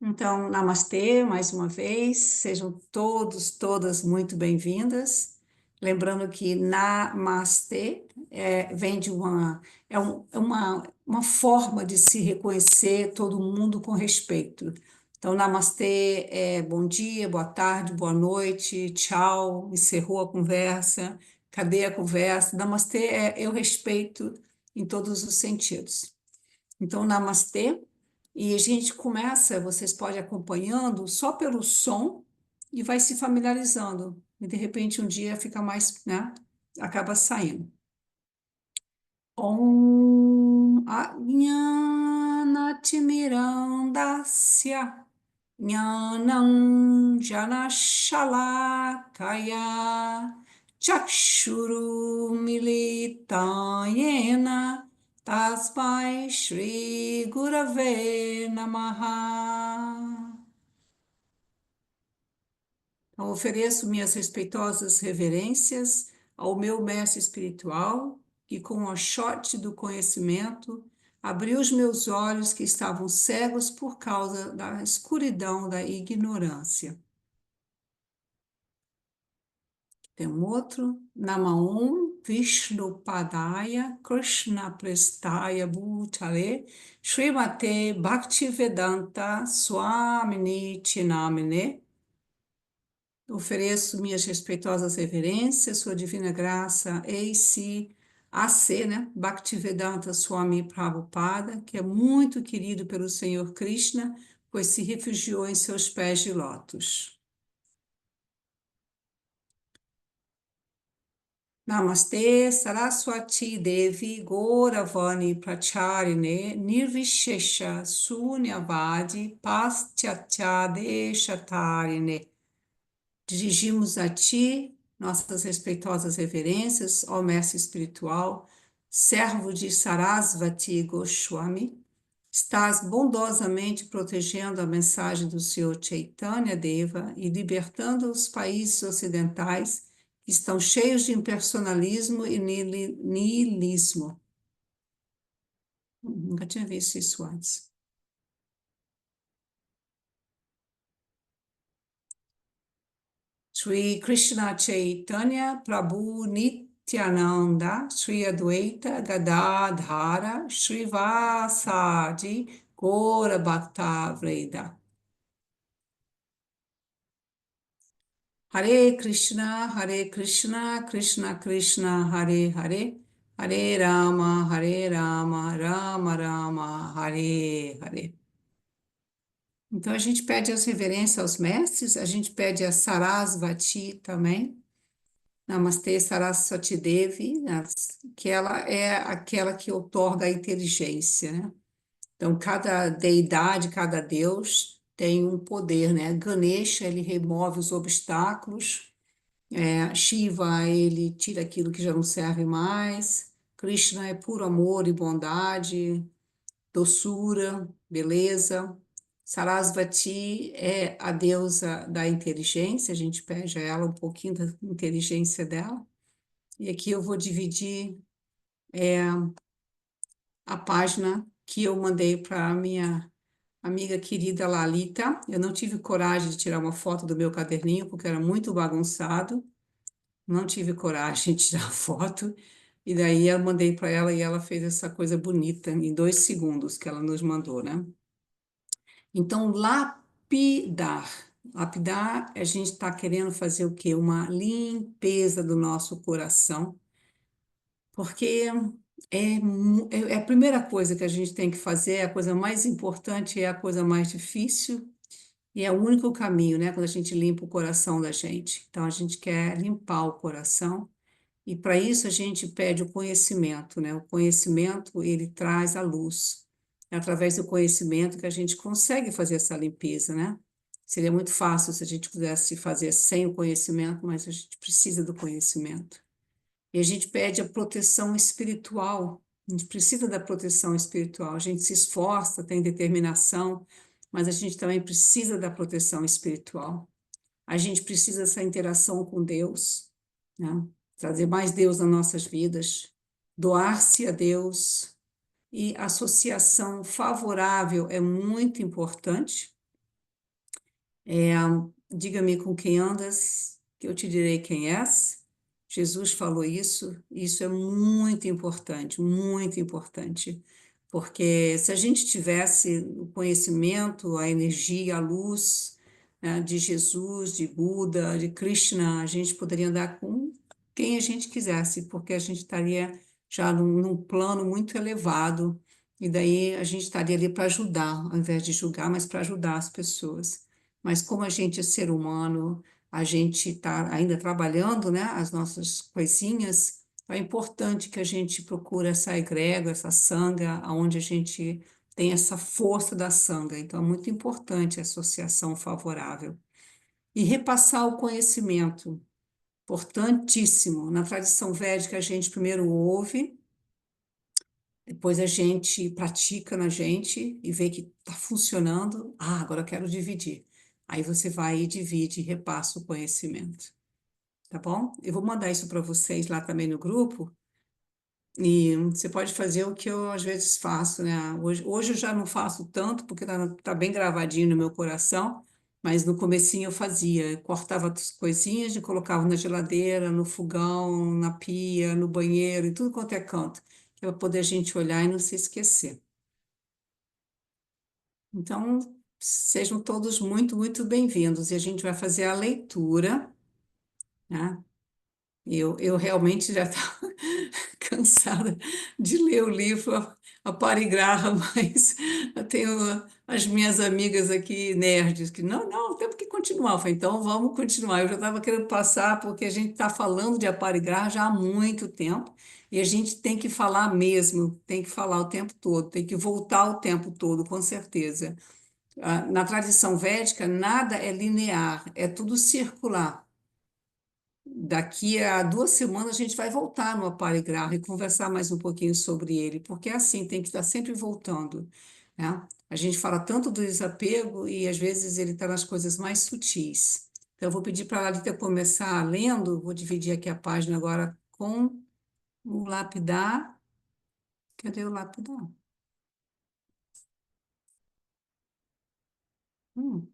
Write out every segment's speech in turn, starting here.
Então, namastê, mais uma vez, sejam todos, todas muito bem-vindas. Lembrando que namastê vem de uma forma de se reconhecer todo mundo com respeito. Então, namastê é bom dia, boa tarde, boa noite, tchau, encerrou a conversa, cadê a conversa? Namastê é eu respeito em todos os sentidos. Então, namastê. E a gente começa, vocês podem ir acompanhando só pelo som e vai se familiarizando. E de repente um dia fica mais, né? Acaba saindo. Om Ajnanatirmirandasya Jnanam Janashalakaya Chakshuru Militayena Tasmai Shri Gurave Namaha. Então, ofereço minhas respeitosas reverências ao meu mestre espiritual, que com o shot do conhecimento abriu os meus olhos que estavam cegos por causa da escuridão da ignorância. Tem um outro. Namaum Vishnu Padaya Krishna Prestaya Bhutale Srimate Bhaktivedanta Swamini Chinamine. Ofereço minhas respeitosas reverências, Sua Divina Graça, AC, né? Bhaktivedanta Swami Prabhupada, que é muito querido pelo Senhor Krishna, pois se refugiou em seus pés de lótus. Namastê, Saraswati Devi, Gauravani Pracharine, Nirvishesha Sunyavadi, Paschatya Shatarine. Dirigimos a Ti nossas respeitosas reverências, ó Mestre Espiritual, servo de Sarasvati Goswami. Estás bondosamente protegendo a mensagem do Senhor Chaitanya Deva e libertando os países ocidentais que estão cheios de impersonalismo e niilismo. Nunca tinha visto isso antes. Sri Krishna Chaitanya Prabhu Nityananda, Sri Advaita Gadadhara, Sri Vasadi Gaura Bhakta Vreda. Hare Krishna, Krishna Krishna, Hare Hare, Hare Rama, Rama Rama, Hare Hare. Então a gente pede as reverências aos mestres, a gente pede a Sarasvati também. Namastê Saraswati Devi, né, que ela é aquela que outorga a inteligência, né? Então, cada deidade, cada deus tem um poder, né? Ganesha, ele remove os obstáculos, Shiva, ele tira aquilo que já não serve mais, Krishna é puro amor e bondade, doçura, beleza. Sarasvati é a deusa da inteligência, a gente pede a ela um pouquinho da inteligência dela. E aqui eu vou dividir a página que eu mandei para a minha amiga querida Lalita. Eu não tive coragem de tirar uma foto do meu caderninho, porque era muito bagunçado. Não tive coragem de tirar foto. E daí eu mandei para ela e ela fez essa coisa bonita em 2 segundos que ela nos mandou, né? Então, lapidar. Lapidar, a gente está querendo fazer o quê? Uma limpeza do nosso coração, porque é a primeira coisa que a gente tem que fazer, a coisa mais importante é a coisa mais difícil e é o único caminho, né? Quando a gente limpa o coração da gente. Então, a gente quer limpar o coração e para isso a gente pede o conhecimento, né? O conhecimento, ele traz a luz. É através do conhecimento que a gente consegue fazer essa limpeza, né? Seria muito fácil se a gente pudesse fazer sem o conhecimento, mas a gente precisa do conhecimento. E a gente pede a proteção espiritual. A gente precisa da proteção espiritual. A gente se esforça, tem determinação, mas a gente também precisa da proteção espiritual. A gente precisa dessa interação com Deus, né? Trazer mais Deus nas nossas vidas, doar-se a Deus. E associação favorável é muito importante. Diga-me com quem andas, que eu te direi quem és. Jesus falou isso, e isso é muito importante, porque se a gente tivesse o conhecimento, a energia, a luz, né, de Jesus, de Buda, de Krishna, a gente poderia andar com quem a gente quisesse, porque a gente estaria já num plano muito elevado, e daí a gente estaria ali para ajudar, ao invés de julgar, mas para ajudar as pessoas. Mas como a gente é ser humano, a gente está ainda trabalhando, né, as nossas coisinhas, é importante que a gente procure essa egrégora, essa sanga, aonde a gente tem essa força da sanga. Então, é muito importante a associação favorável. E repassar o conhecimento, importantíssimo. Na tradição védica, a gente primeiro ouve, depois a gente pratica na gente e vê que está funcionando. Ah, agora eu quero dividir. Aí você vai e divide e repassa o conhecimento, tá bom? Eu vou mandar isso para vocês lá também no grupo. E você pode fazer o que eu às vezes faço, né? Hoje eu já não faço tanto, porque tá bem gravadinho no meu coração, mas no comecinho eu fazia. Eu cortava as coisinhas e colocava na geladeira, no fogão, na pia, no banheiro, em tudo quanto é canto, que é para poder a gente olhar e não se esquecer. Então, sejam todos muito bem-vindos. E a gente vai fazer a leitura, né? Eu realmente já estava cansada de ler o livro, a parigraha, mas eu tenho as minhas amigas aqui, nerds, que não, temos que continuar. Eu falei, então vamos continuar. Eu já estava querendo passar, porque a gente está falando de aparigraha já há muito tempo, e a gente tem que falar mesmo, tem que falar o tempo todo, tem que voltar o tempo todo, com certeza. Na tradição védica, nada é linear, é tudo circular. Daqui a 2 semanas a gente vai voltar no Aparigraha e conversar mais um pouquinho sobre ele, porque é assim, tem que estar sempre voltando, né? A gente fala tanto do desapego e às vezes ele está nas coisas mais sutis. Então, eu vou pedir para a Lalita começar lendo, vou dividir aqui a página agora com o lapidar. Cadê o lapidar? Hum,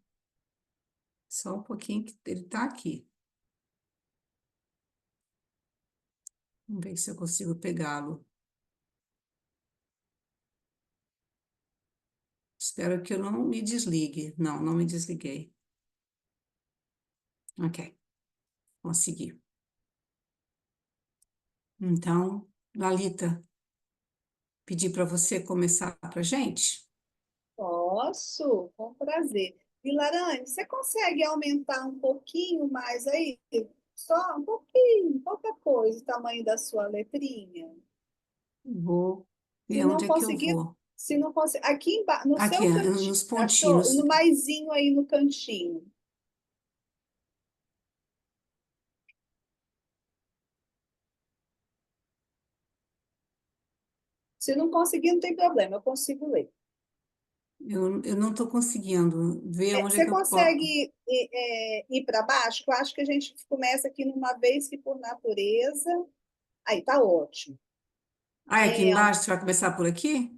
só um pouquinho que ele está aqui. Vamos ver se eu consigo pegá-lo. Espero que eu não me desligue. Não, não me desliguei. Ok, consegui. Então, Lalita, pedir para você começar para a gente? Posso, com prazer. E Larane, você consegue aumentar um pouquinho mais aí? Só um pouquinho, pouca coisa, o tamanho da sua letrinha. Vou Se ver onde não é que eu conseguir, vou. se não conseguir, aqui no Aqui, seu nos cantinho, achou? pontinhos. No maisinho aí no cantinho. Se não conseguir, não tem problema, eu consigo ler. Eu não estou conseguindo ver onde é Você que eu posso. consegue ir para baixo? Eu acho que a gente começa aqui numa vez que por natureza. Aí, tá ótimo. Ah, é aqui embaixo, você vai começar por aqui?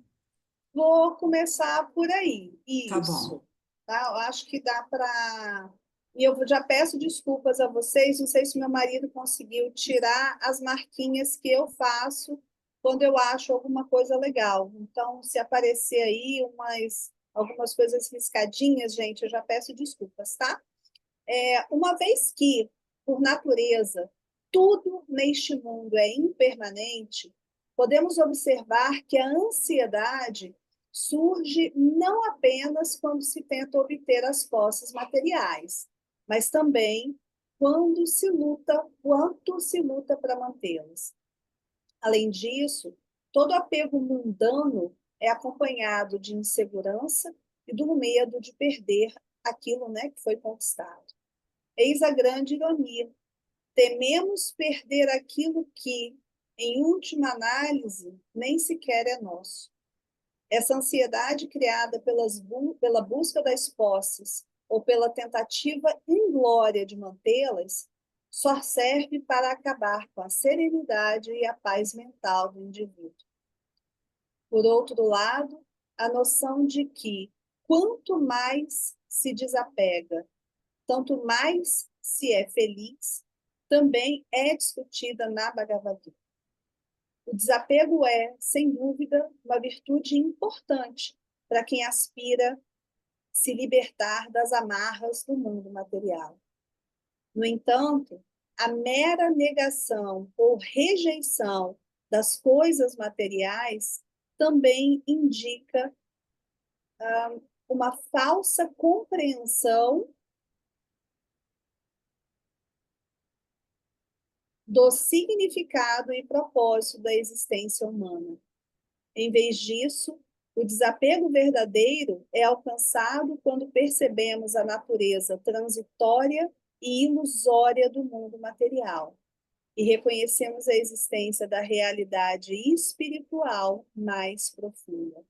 Vou começar por aí, Tá bom. isso. Tá? Eu acho que dá para. E eu já peço desculpas a vocês, não sei se meu marido conseguiu tirar as marquinhas que eu faço quando eu acho alguma coisa legal. Então, se aparecer aí algumas coisas riscadinhas, gente, eu já peço desculpas, tá? Uma vez que, por natureza, tudo neste mundo é impermanente, podemos observar que a ansiedade surge não apenas quando se tenta obter as posses materiais, mas também quanto se luta para mantê-las. Além disso, todo apego mundano é acompanhado de insegurança e do medo de perder aquilo, né, que foi conquistado. Eis a grande ironia. Tememos perder aquilo que, em última análise, nem sequer é nosso. Essa ansiedade criada pela busca das posses ou pela tentativa inglória de mantê-las só serve para acabar com a serenidade e a paz mental do indivíduo. Por outro lado, a noção de que quanto mais se desapega tanto mais se é feliz, também é discutida na Bhagavad Gita. O desapego é, sem dúvida, uma virtude importante para quem aspira se libertar das amarras do mundo material. No entanto, a mera negação ou rejeição das coisas materiais também indica uma falsa compreensão do significado e propósito da existência humana. Em vez disso, o desapego verdadeiro é alcançado quando percebemos a natureza transitória e ilusória do mundo material e reconhecemos a existência da realidade espiritual mais profunda.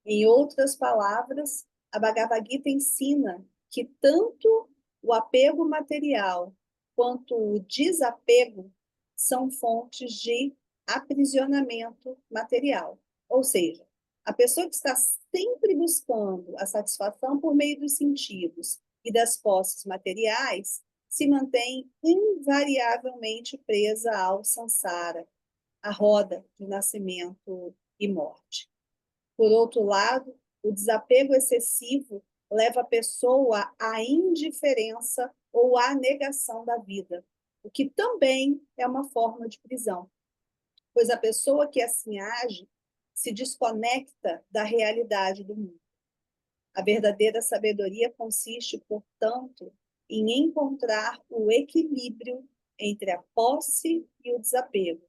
Em outras palavras, a Bhagavad Gita ensina que tanto o apego material quanto o desapego são fontes de aprisionamento material. Ou seja, a pessoa que está sempre buscando a satisfação por meio dos sentidos e das posses materiais se mantém invariavelmente presa ao samsara, a roda de nascimento e morte. Por outro lado, o desapego excessivo leva a pessoa à indiferença ou à negação da vida, o que também é uma forma de prisão, pois a pessoa que assim age se desconecta da realidade do mundo. A verdadeira sabedoria consiste, portanto, em encontrar o equilíbrio entre a posse e o desapego,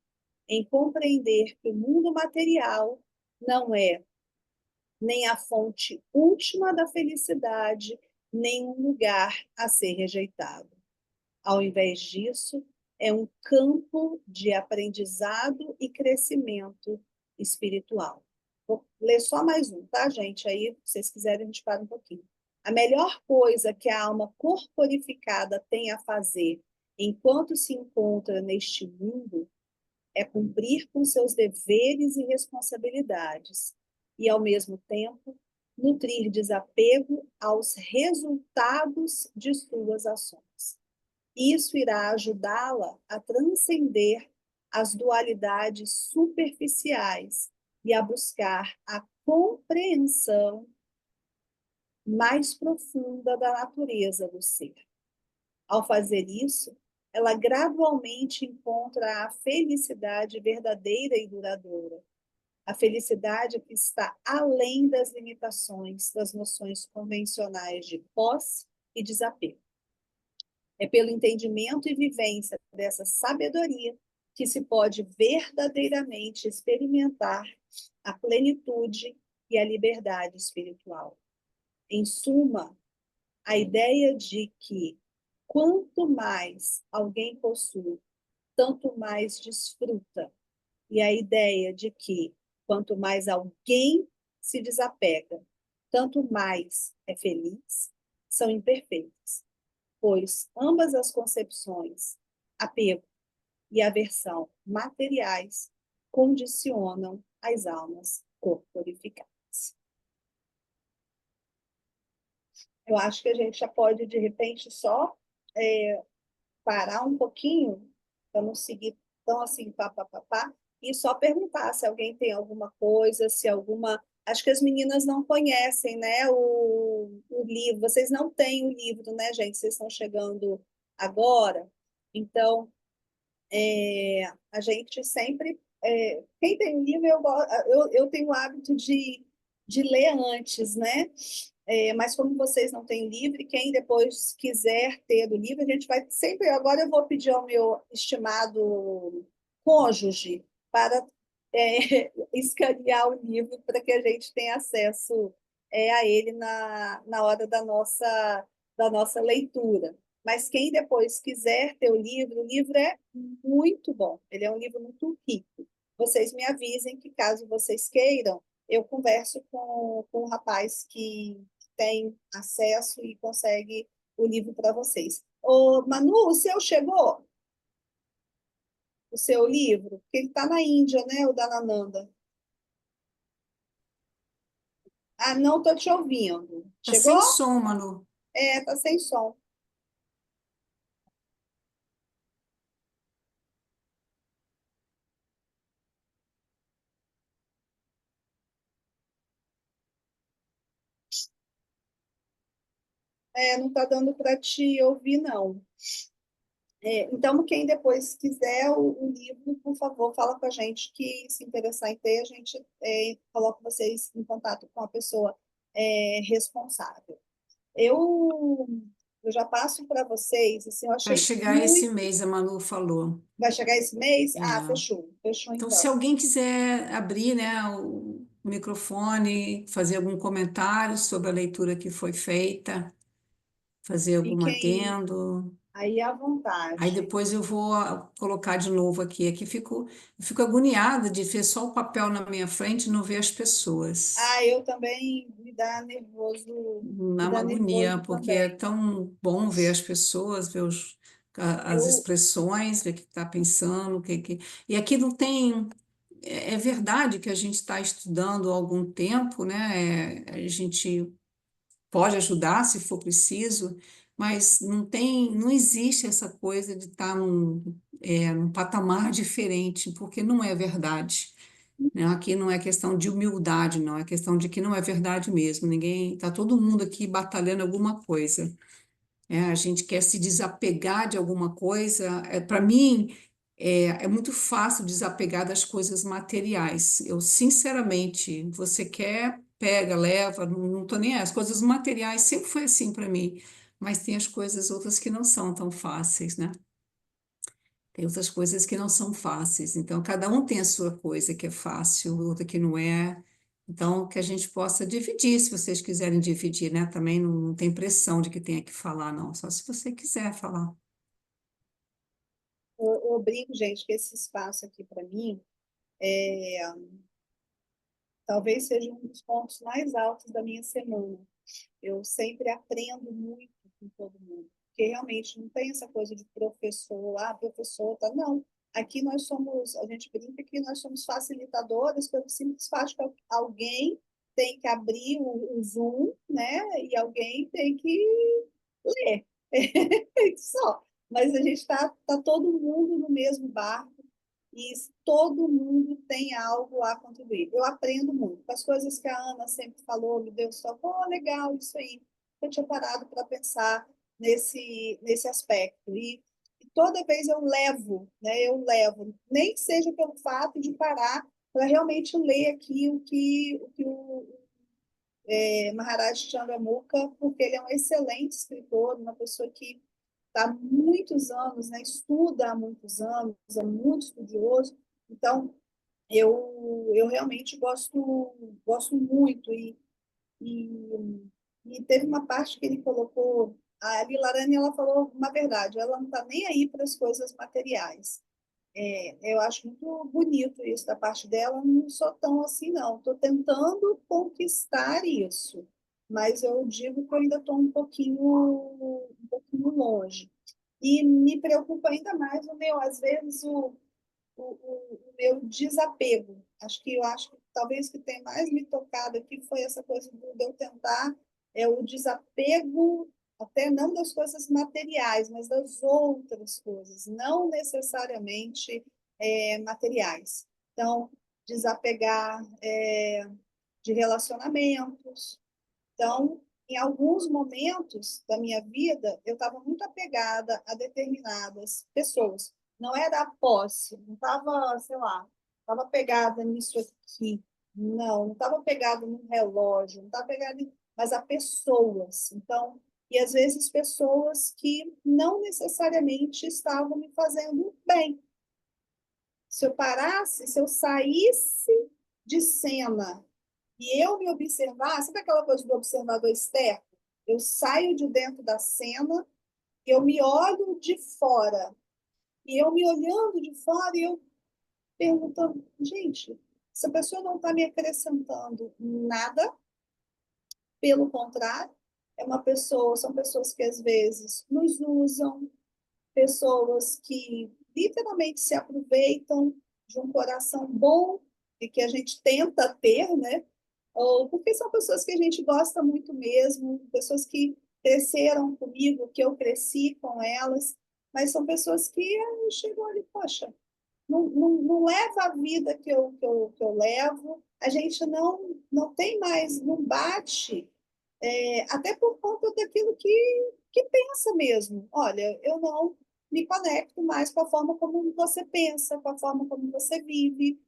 em compreender que o mundo material não é nem a fonte última da felicidade, nem um lugar a ser rejeitado. Ao invés disso, é um campo de aprendizado e crescimento espiritual. Vou ler só mais um, tá, gente? Aí, se vocês quiserem, a gente para um pouquinho. A melhor coisa que a alma corporificada tem a fazer enquanto se encontra neste mundo é cumprir com seus deveres e responsabilidades e, ao mesmo tempo, nutrir desapego aos resultados de suas ações. Isso irá ajudá-la a transcender as dualidades superficiais e a buscar a compreensão mais profunda da natureza do ser. Ao fazer isso, ela gradualmente encontra a felicidade verdadeira e duradoura, a felicidade que está além das limitações das noções convencionais de posse e desapego. É pelo entendimento e vivência dessa sabedoria que se pode verdadeiramente experimentar a plenitude e a liberdade espiritual. Em suma, a ideia de que quanto mais alguém possui, tanto mais desfruta, e a ideia de que quanto mais alguém se desapega, tanto mais é feliz, são imperfeitas, pois ambas as concepções, apego e aversão materiais, condicionam as almas corporificadas. Eu acho que a gente já pode, de repente, só parar um pouquinho, para não seguir tão assim, pá, e só perguntar se alguém tem alguma coisa, se alguma. Acho que as meninas não conhecem, né, o livro. Vocês não têm o livro, né, gente? Vocês estão chegando agora. Então, a gente sempre. Quem tem o livro, eu tenho o hábito de ler antes, né? Mas como vocês não têm livro, quem depois quiser ter do livro, a gente vai sempre. Agora eu vou pedir ao meu estimado cônjuge para escanear o livro para que a gente tenha acesso a ele na hora da nossa leitura. Mas quem depois quiser ter o livro é muito bom, ele é um livro muito rico. Vocês me avisem que, caso vocês queiram, eu converso com o rapaz que tem acesso e consegue o livro para vocês. Ô, Manu, o seu chegou? O seu livro? Porque ele está na Índia, né? O da Nananda. Ah, não estou te ouvindo. Tá sem Chegou? som, Manu. Tá sem som. Não está dando para te ouvir, não. Então, quem depois quiser o livro, por favor, fala com a gente que se interessar em ter, a gente coloca vocês em contato com a pessoa responsável. Eu, eu já passo para vocês, assim, eu Vai achei chegar esse muito. mês, a Manu falou. Vai chegar esse mês? Ah, É. fechou. Fechou Então, se então. alguém quiser abrir, né, o microfone, fazer algum comentário sobre a leitura que foi feita, fazer algum Fiquem adendo, aí à aí vontade. depois eu vou colocar de novo aqui. Aqui eu fico agoniada de ver só o papel na minha frente e não ver as pessoas. Eu também me Dá uma dá agonia, nervoso porque é também. tão bom ver as pessoas, ver as Eu, expressões, ver o que está pensando, E aquilo tem. É verdade que a gente está estudando há algum tempo, né? A gente pode ajudar se for preciso, mas não existe essa coisa de estar num patamar diferente, porque não é verdade. Né? Aqui não é questão de humildade, não, é questão de que não é verdade mesmo. Ninguém, está todo mundo aqui batalhando alguma coisa. A gente quer se desapegar de alguma coisa. Para mim, é muito fácil desapegar das coisas materiais. Eu, sinceramente, você quer, pega, leva, não estou nem aí. As coisas materiais sempre foi assim para mim, mas tem as coisas outras que não são tão fáceis, né? Tem outras coisas que não são fáceis. Então, cada um tem a sua coisa que é fácil, outra que não é. Então, que a gente possa dividir, se vocês quiserem dividir, né? Também não tem pressão de que tenha que falar, não. Só se você quiser falar. eu brinco, gente, que esse espaço aqui para mim talvez seja um dos pontos mais altos da minha semana. Eu sempre aprendo muito com todo mundo, porque realmente não tem essa coisa de professor, professor, tá? Não. Aqui nós somos, a gente brinca que nós somos facilitadores pelo simples fato que alguém tem que abrir o Zoom, né? E alguém tem que ler. Só. Mas a gente tá todo mundo no mesmo barco e todo mundo tem algo a contribuir. Eu aprendo muito. As coisas que a Ana sempre falou, me deu só, pô, legal, isso aí. Eu tinha parado para pensar nesse aspecto. E toda vez eu levo, né? Eu levo, nem que seja pelo fato de parar para realmente ler aqui o que o Maharaj Chandramukha, porque ele é um excelente escritor, uma pessoa que está há muitos anos, né, estuda há muitos anos, é muito estudioso. Então, eu realmente gosto muito. E, e teve uma parte que ele colocou, a Lilarani, ela falou uma verdade, ela não está nem aí para as coisas materiais. Eu acho muito bonito isso da parte dela, não sou tão assim, não. Estou tentando conquistar isso, mas eu digo que eu ainda estou um pouquinho longe. E me preocupa ainda mais às vezes, o meu desapego. Eu acho que talvez o que tem mais me tocado aqui foi essa coisa de eu tentar o desapego, até não das coisas materiais, mas das outras coisas, não necessariamente materiais. Então, desapegar de relacionamentos. Então, em alguns momentos da minha vida, eu estava muito apegada a determinadas pessoas. Não era a posse, não estava, sei lá, estava pegada nisso aqui. Não estava pegada no relógio, não estava pegada mas a pessoas. Então, e às vezes pessoas que não necessariamente estavam me fazendo bem. Se eu parasse, se eu saísse de cena e eu me observar, sabe aquela coisa do observador externo? Eu saio de dentro da cena, eu me olho de fora. E eu me olhando de fora e eu perguntando, gente, essa pessoa não está me acrescentando nada, pelo contrário, são pessoas que às vezes nos usam, pessoas que literalmente se aproveitam de um coração bom e que a gente tenta ter, né? Ou porque são pessoas que a gente gosta muito mesmo, pessoas que cresceram comigo, que eu cresci com elas, mas são pessoas que chegam ali, poxa, não leva a vida que eu levo, a gente não tem mais, não bate, até por conta daquilo que pensa mesmo. Olha, eu não me conecto mais com a forma como você pensa, com a forma como você vive.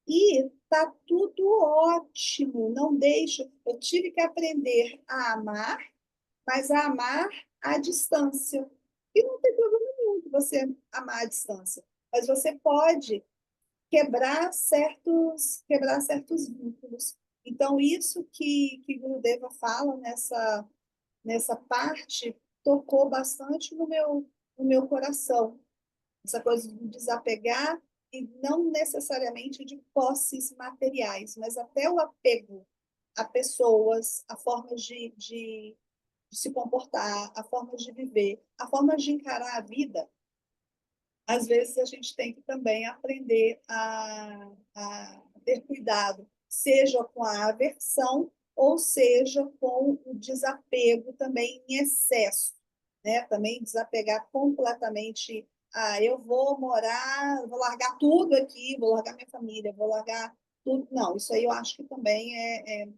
E tá tudo ótimo, não deixo. Eu tive que aprender a amar, mas a amar à distância. E não tem problema nenhum de você amar à distância, mas você pode quebrar certos vínculos. Então, isso que Gurudeva fala nessa parte tocou bastante no meu coração. Essa coisa de desapegar, e não necessariamente de posses materiais, mas até o apego a pessoas, a formas de se comportar, a forma de viver, a forma de encarar a vida. Às vezes a gente tem que também aprender a ter cuidado, seja com a aversão ou seja com o desapego também em excesso, né? Também desapegar completamente. Eu vou morar, vou largar tudo aqui, vou largar minha família, vou largar tudo. Não, isso aí eu acho que também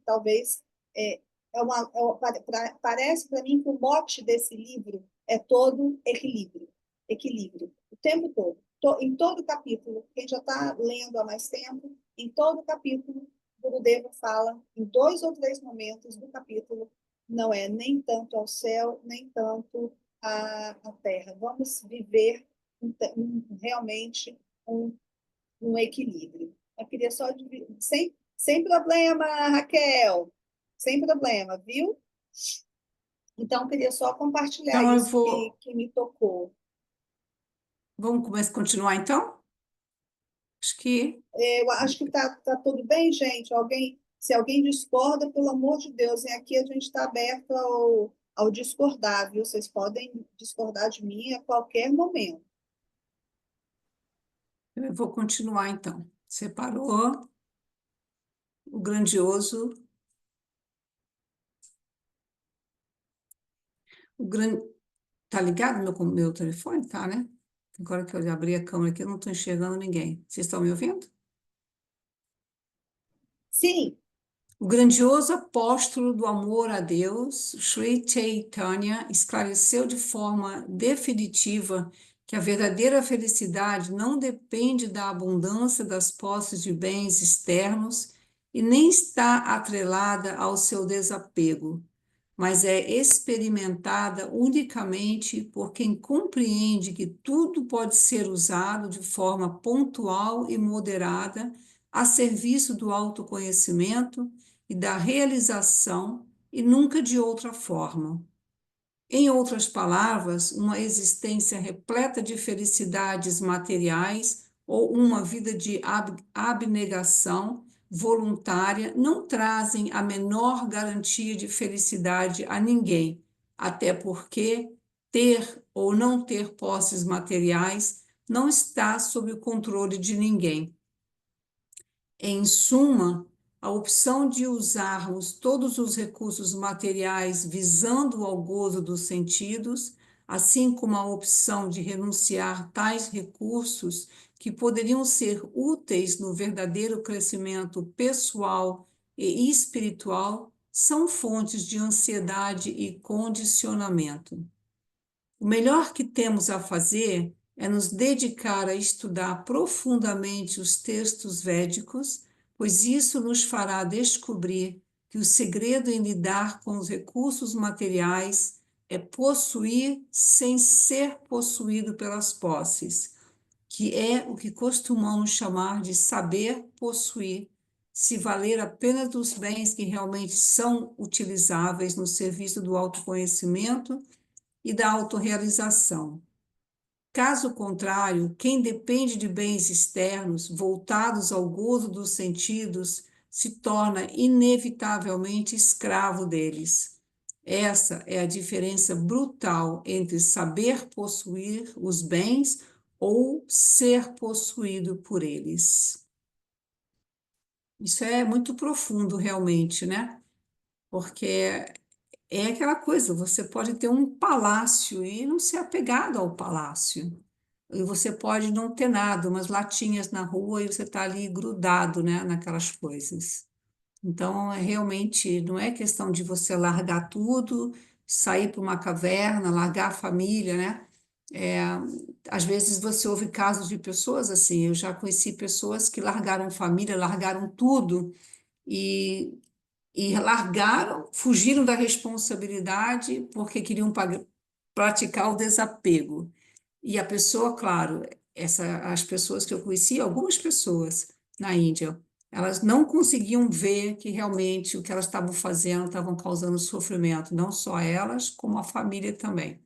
talvez é, parece para mim que o mote desse livro é todo equilíbrio, equilíbrio o tempo todo. Em todo capítulo, quem já está lendo há mais tempo, em todo capítulo, Gurudeva fala, em 2 ou 3 momentos do capítulo, não é nem tanto ao céu, nem tanto à terra. Vamos viver realmente um equilíbrio. Eu queria só sem problema, Raquel, sem problema, viu? Então, eu queria só compartilhar Então, eu isso que, vou. que me tocou. Vamos começar, continuar, então? Acho que. Eu acho que tá tudo bem, gente. Se alguém discorda, pelo amor de Deus, e aqui a gente está aberto ao discordar, viu? Vocês podem discordar de mim a qualquer momento. Eu vou continuar, então. Separou o grandioso. O gran... Tá ligado meu telefone? Tá, né? Agora que eu abri a câmera aqui, eu não estou enxergando ninguém. Vocês estão me ouvindo? Sim, O grandioso apóstolo do amor a Deus, Sri Chaitanya, esclareceu de forma definitiva que a verdadeira felicidade não depende da abundância das posses de bens externos e nem está atrelada ao seu desapego, mas é experimentada unicamente por quem compreende que tudo pode ser usado de forma pontual e moderada a serviço do autoconhecimento e da realização e nunca de outra forma. Em outras palavras, uma existência repleta de felicidades materiais ou uma vida de abnegação voluntária não trazem a menor garantia de felicidade a ninguém, até porque ter ou não ter posses materiais não está sob o controle de ninguém. Em suma, a opção de usarmos todos os recursos materiais visando ao gozo dos sentidos, assim como a opção de renunciar tais recursos que poderiam ser úteis no verdadeiro crescimento pessoal e espiritual, são fontes de ansiedade e condicionamento. O melhor que temos a fazer é nos dedicar a estudar profundamente os textos védicos, pois isso nos fará descobrir que o segredo em lidar com os recursos materiais é possuir sem ser possuído pelas posses, que é o que costumamos chamar de saber possuir, se valer apenas dos bens que realmente são utilizáveis no serviço do autoconhecimento e da autorrealização. Caso contrário, quem depende de bens externos voltados ao gozo dos sentidos se torna inevitavelmente escravo deles. Essa é a diferença brutal entre saber possuir os bens ou ser possuído por eles. Isso é muito profundo, realmente, né? Porque é aquela coisa, você pode ter um palácio e não ser apegado ao palácio. E você pode não ter nada, umas latinhas na rua e você está ali grudado, né, naquelas coisas. Então, realmente, não é questão de você largar tudo, sair para uma caverna, largar a família, né? É, às vezes você ouve casos de pessoas assim, eu já conheci pessoas que largaram família, largaram tudo e, e largaram, fugiram da responsabilidade porque queriam praticar o desapego. E a pessoa, claro, as pessoas que eu conheci, algumas pessoas na Índia, elas não conseguiam ver que realmente o que elas estavam fazendo estavam causando sofrimento, não só elas, como a família também.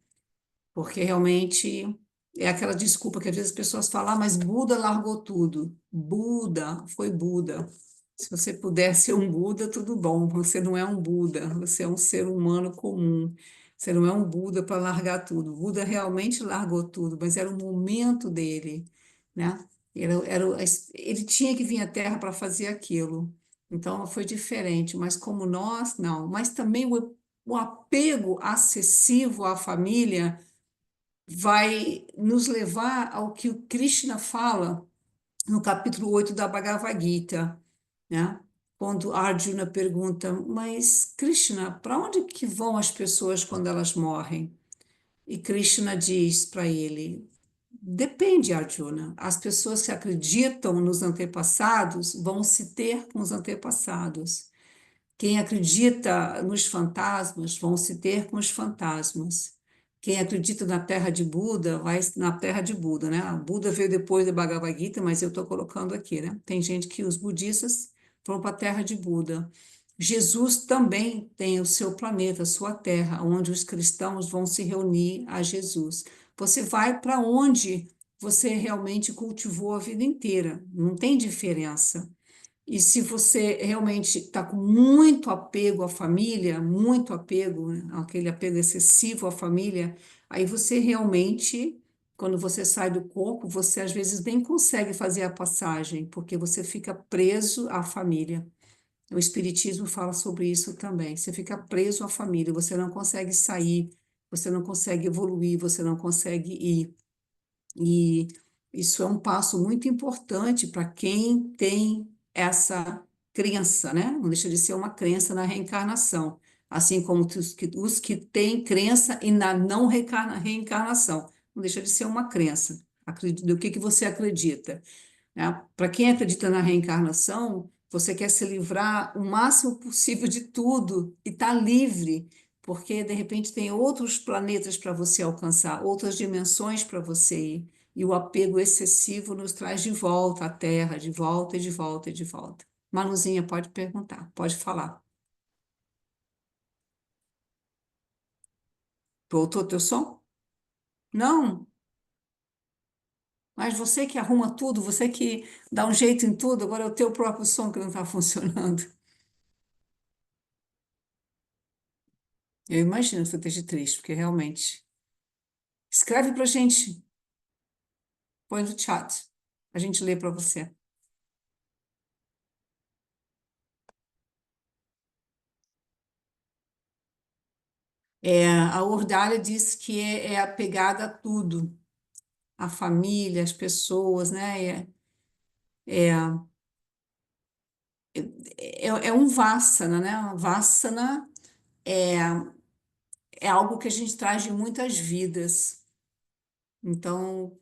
Porque realmente é aquela desculpa que às vezes as pessoas falam, ah, mas Buda largou tudo. Buda foi Buda. Se você puder ser um Buda, tudo bom. Você não é um Buda, você é um ser humano comum. Você não é um Buda para largar tudo. O Buda realmente largou tudo, mas era o momento dele, né? Ele tinha que vir à Terra para fazer aquilo. Então foi diferente, mas como nós, não. Mas também o apego excessivo à família vai nos levar ao que o Krishna fala no capítulo 8 da Bhagavad Gita, né? Quando Arjuna pergunta, mas Krishna, para onde que vão as pessoas quando elas morrem? E Krishna diz para ele, depende, Arjuna. As pessoas que acreditam nos antepassados vão se ter com os antepassados. Quem acredita nos fantasmas vão se ter com os fantasmas. Quem acredita na terra de Buda vai na terra de Buda, né? A Buda veio depois da Bhagavad Gita, mas eu estou colocando aqui, né? Tem gente que os budistas foram para a terra de Buda. Jesus também tem o seu planeta, a sua terra, onde os cristãos vão se reunir a Jesus. Você vai para onde você realmente cultivou a vida inteira, não tem diferença. E se você realmente está com muito apego à família, muito apego, né, aquele apego excessivo à família, aí você realmente, quando você sai do corpo, você às vezes nem consegue fazer a passagem, porque você fica preso à família. O Espiritismo fala sobre isso também. Você fica preso à família, você não consegue sair, você não consegue evoluir, você não consegue ir. E isso é um passo muito importante para quem tem essa crença, né? Não deixa de ser uma crença na reencarnação, assim como os que têm crença e na não reencarnação. Não deixa de ser uma crença. Do que você acredita, né? Para quem acredita na reencarnação, você quer se livrar o máximo possível de tudo e estar livre, porque de repente tem outros planetas para você alcançar, outras dimensões para você ir. E o apego excessivo nos traz de volta à Terra, de volta e de volta e de volta. Manuzinha, pode perguntar, pode falar. Voltou teu som? Não, mas você que arruma tudo, você que dá um jeito em tudo, agora é o teu próprio som que não está funcionando. Eu imagino que você esteja triste, porque realmente. Escreve para a gente, põe no chat. A gente lê para você. A Ordália diz que é apegada a tudo, a família, as pessoas, né? É um Vassana, né? Vassana é, é algo que a gente traz de muitas vidas. Então,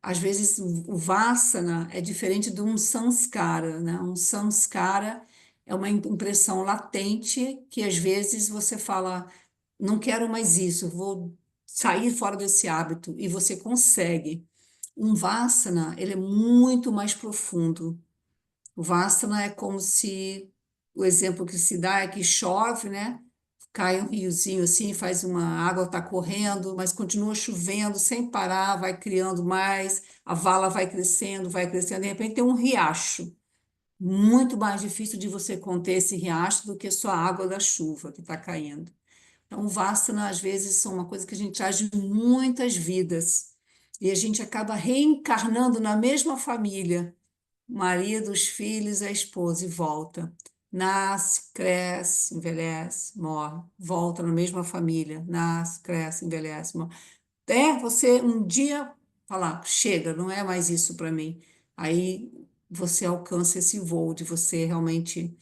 às vezes, o Vassana é diferente de um Samskara, né? Um Samskara é uma impressão latente que, às vezes, você fala, não quero mais isso, vou sair fora desse hábito, e você consegue. Um Vassana, ele é muito mais profundo. O Vassana é como se, o exemplo que se dá é que chove, né? Cai um riozinho assim, faz uma a água está correndo, mas continua chovendo sem parar, vai criando mais, a vala vai crescendo, de repente tem um riacho. Muito mais difícil de você conter esse riacho do que só a água da chuva que está caindo. Então, o Vassana, às vezes, são uma coisa que a gente traz de muitas vidas. E a gente acaba reencarnando na mesma família, o marido, os filhos, a esposa, e volta. nasce, cresce, envelhece, morre, volta na mesma família, nasce, cresce, envelhece, morre. É, você um dia falar, chega, não é mais isso para mim. Aí você alcança esse voo de você realmente,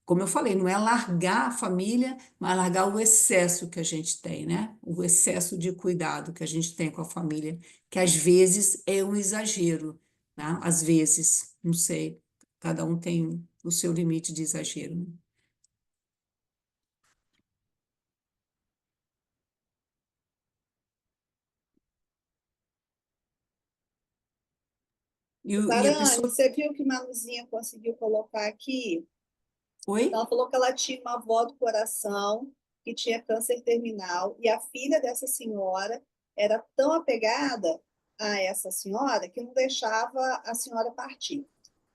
como eu falei, não é largar a família, mas largar o excesso que a gente tem, né? O excesso de cuidado que a gente tem com a família, que às vezes é um exagero, né? Às vezes, não sei, cada um tem o seu limite de exagero, né? E a Tarane, pessoa. você viu que Manuzinha conseguiu colocar aqui? Oi? Ela falou que ela tinha uma avó do coração que tinha câncer terminal e a filha dessa senhora era tão apegada a essa senhora que não deixava a senhora partir.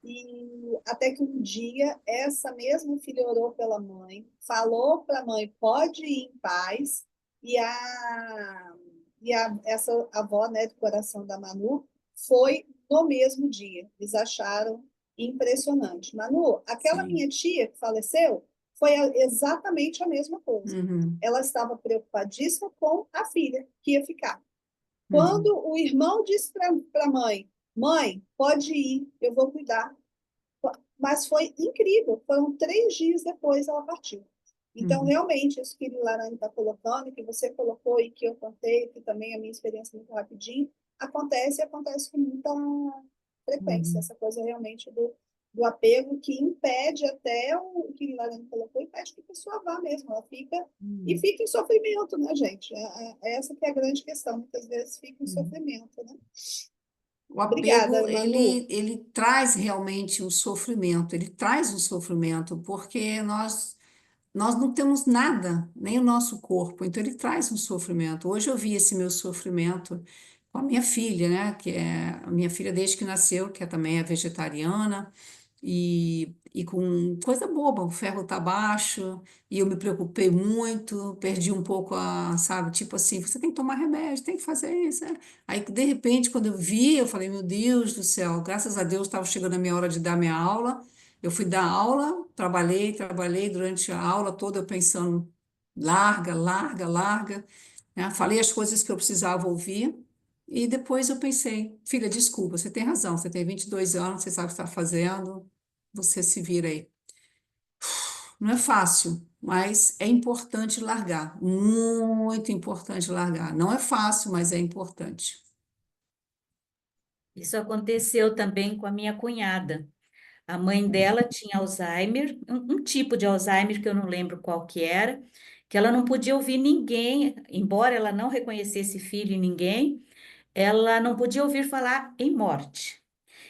E até que um dia essa mesma filha orou pela mãe, falou para a mãe: pode ir em paz, e essa avó, né, do coração da Manu foi no mesmo dia. Eles acharam impressionante. Manu, aquela Sim. minha tia que faleceu foi exatamente a mesma coisa. Uhum, Ela estava preocupadíssima com a filha que ia ficar. uhum, Quando o irmão disse para a mãe: mãe, pode ir, eu vou cuidar. Mas foi incrível, foram 3 dias depois ela partiu. Então, uhum, realmente, isso que o Larane está colocando, que você colocou e que eu contei, que também a minha experiência muito rapidinho, acontece e acontece com muita frequência. uhum, Essa coisa realmente do apego que impede até o que o Larane colocou, impede que a pessoa vá mesmo, ela fica e uhum, fica em sofrimento, né, gente? É essa que é a grande questão, muitas vezes fica em uhum. sofrimento, né? O apego, Obrigada, Manu. ele traz realmente o sofrimento, ele traz o sofrimento, porque nós não temos nada, nem o nosso corpo, então ele traz um sofrimento. Hoje eu vi esse meu sofrimento com a minha filha, né, que é a minha filha desde que nasceu, que é também é vegetariana, e com coisa boba, o ferro tá baixo, e eu me preocupei muito, perdi um pouco a, sabe, tipo assim, você tem que tomar remédio, tem que fazer isso, né? Aí, de repente, quando eu vi, eu falei, meu Deus do céu, graças a Deus estava chegando a minha hora de dar minha aula, eu fui dar aula, trabalhei durante a aula toda eu pensando, larga, larga, larga, né? Falei as coisas que eu precisava ouvir, e depois eu pensei, filha, desculpa, você tem razão, você tem 22 anos, você sabe o que está fazendo, você se vira aí. Não é fácil, mas é importante largar, muito importante largar. Não é fácil, mas é importante. Isso aconteceu também com a minha cunhada. A mãe dela tinha Alzheimer, um tipo de Alzheimer que eu não lembro qual que era, que ela não podia ouvir ninguém, embora ela não reconhecesse filho em ninguém, ela não podia ouvir falar em morte.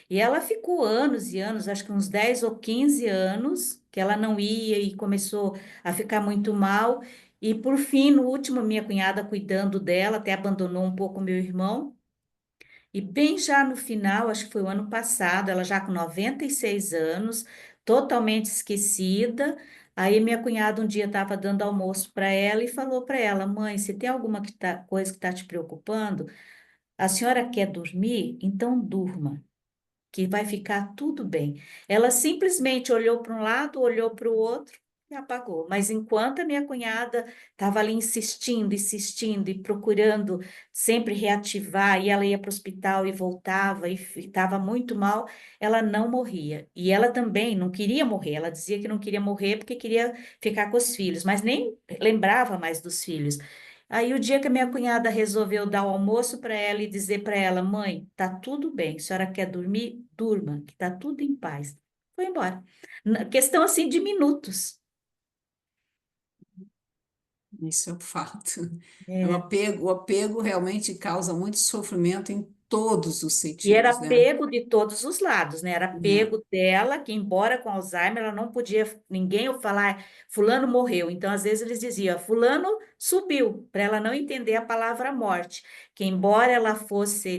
E ela ficou anos e anos, acho que uns 10 ou 15 anos, que ela não ia e começou a ficar muito mal. E por fim, no último, minha cunhada cuidando dela, até abandonou um pouco meu irmão. E bem já no final, acho que foi o ano passado, ela já com 96 anos, totalmente esquecida. Aí minha cunhada um dia estava dando almoço para ela e falou para ela: mãe, se tem alguma coisa que está te preocupando, a senhora quer dormir? Então durma que vai ficar tudo bem. Ela simplesmente olhou para um lado, olhou para o outro e apagou. Mas enquanto a minha cunhada estava ali insistindo, insistindo e procurando sempre reativar, e ela ia para o hospital e voltava e estava muito mal, ela não morria. E ela também não queria morrer. Ela dizia que não queria morrer porque queria ficar com os filhos, mas nem lembrava mais dos filhos. Aí o dia que a minha cunhada resolveu dar o almoço para ela e dizer para ela, mãe, tá tudo bem, a senhora quer dormir? Durma, que tá tudo em paz. Foi embora. Questão assim de minutos. Isso é um fato. É É. o apego realmente causa muito sofrimento em todos os E era sentidos, né? apego de todos os lados, né? Era Né? apego dela, que embora com Alzheimer, ela não podia ninguém falar, fulano morreu. Então, às vezes, eles diziam, fulano subiu, para ela não entender a palavra morte. Que embora ela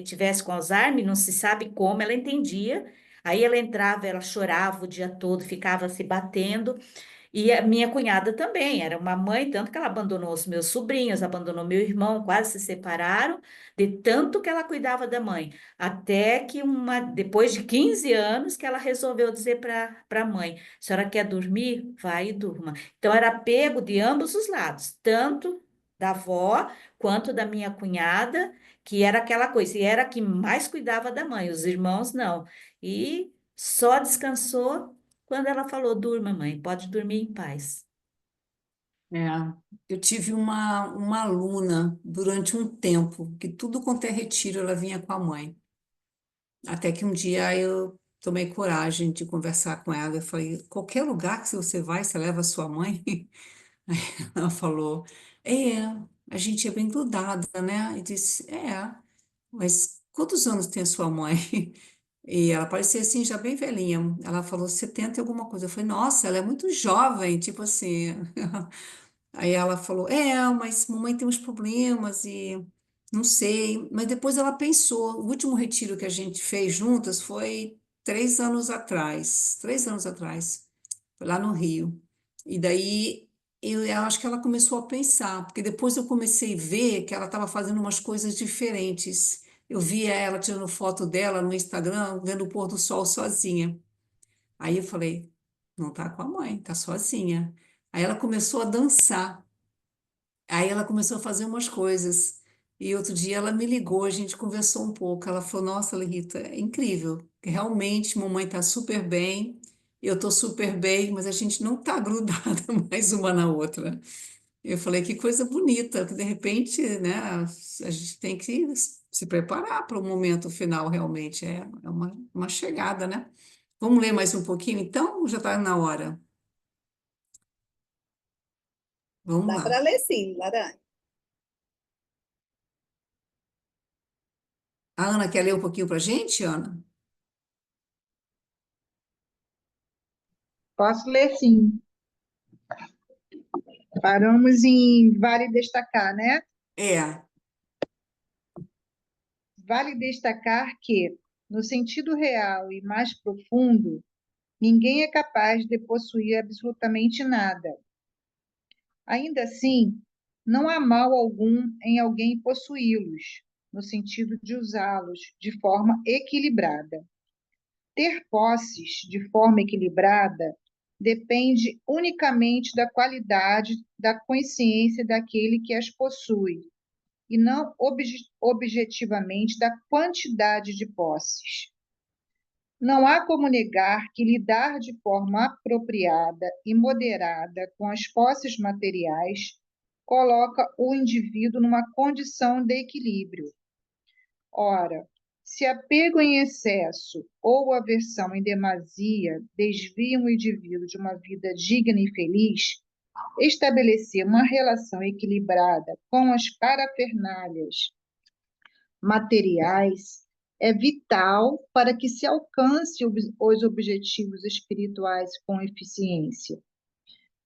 tivesse com Alzheimer, não se sabe como, ela entendia. Aí ela entrava, ela chorava o dia todo, ficava se batendo. E a minha cunhada também, era uma mãe, tanto que ela abandonou os meus sobrinhos, abandonou meu irmão, quase se separaram, de tanto que ela cuidava da mãe. Até que depois de 15 anos que ela resolveu dizer para a mãe: a senhora quer dormir? Vai e durma. Então era apego de ambos os lados, tanto da avó quanto da minha cunhada, que era aquela coisa, e era a que mais cuidava da mãe, os irmãos não. E só descansou quando ela falou: durma, mãe, pode dormir em paz. É, eu tive uma aluna durante um tempo, que tudo quanto é retiro ela vinha com a mãe. Até que um dia eu tomei coragem de conversar com ela. Eu falei: qualquer lugar que você vai, você leva a sua mãe? Aí ela falou: é, a gente é bem grudada, né? E disse: mas quantos anos tem a sua mãe? E ela parecia assim, já bem velhinha. Ela falou 70 e alguma coisa. Eu falei: nossa, ela é muito jovem, tipo assim. Aí ela falou: mas mamãe tem uns problemas e não sei. Mas depois ela pensou. O último retiro que a gente fez juntas foi 3 anos atrás. 3 anos atrás. Foi lá no Rio. E daí eu acho que ela começou a pensar, porque depois eu comecei a ver que ela estava fazendo umas coisas diferentes. Eu via ela tirando foto dela no Instagram, vendo o pôr do sol sozinha. Aí eu falei: não tá com a mãe, tá sozinha. Aí ela começou a dançar. Aí ela começou a fazer umas coisas. E outro dia ela me ligou, a gente conversou um pouco. Ela falou: nossa, Lerita, é incrível. Que realmente, mamãe está super bem, eu estou super bem, mas a gente não está grudada mais uma na outra. Eu falei: que coisa bonita, que de repente, né, a gente tem que se preparar para o momento final, realmente. É uma chegada, né? Vamos ler mais um pouquinho, então? Ou já está na hora? Vamos Dá lá. para ler sim, Laranja. A Ana quer ler um pouquinho para a gente, Ana? Posso ler sim. Paramos em vale destacar, né? É. Vale destacar que, no sentido real e mais profundo, ninguém é capaz de possuir absolutamente nada. Ainda assim, não há mal algum em alguém possuí-los, no sentido de usá-los de forma equilibrada. Ter posses de forma equilibrada depende unicamente da qualidade da consciência daquele que as possui, e não objetivamente da quantidade de posses. Não há como negar que lidar de forma apropriada e moderada com as posses materiais coloca o indivíduo numa condição de equilíbrio. Ora, se apego em excesso ou aversão em demasia desviam o indivíduo de uma vida digna e feliz, estabelecer uma relação equilibrada com as parafernálias materiais é vital para que se alcance os objetivos espirituais com eficiência.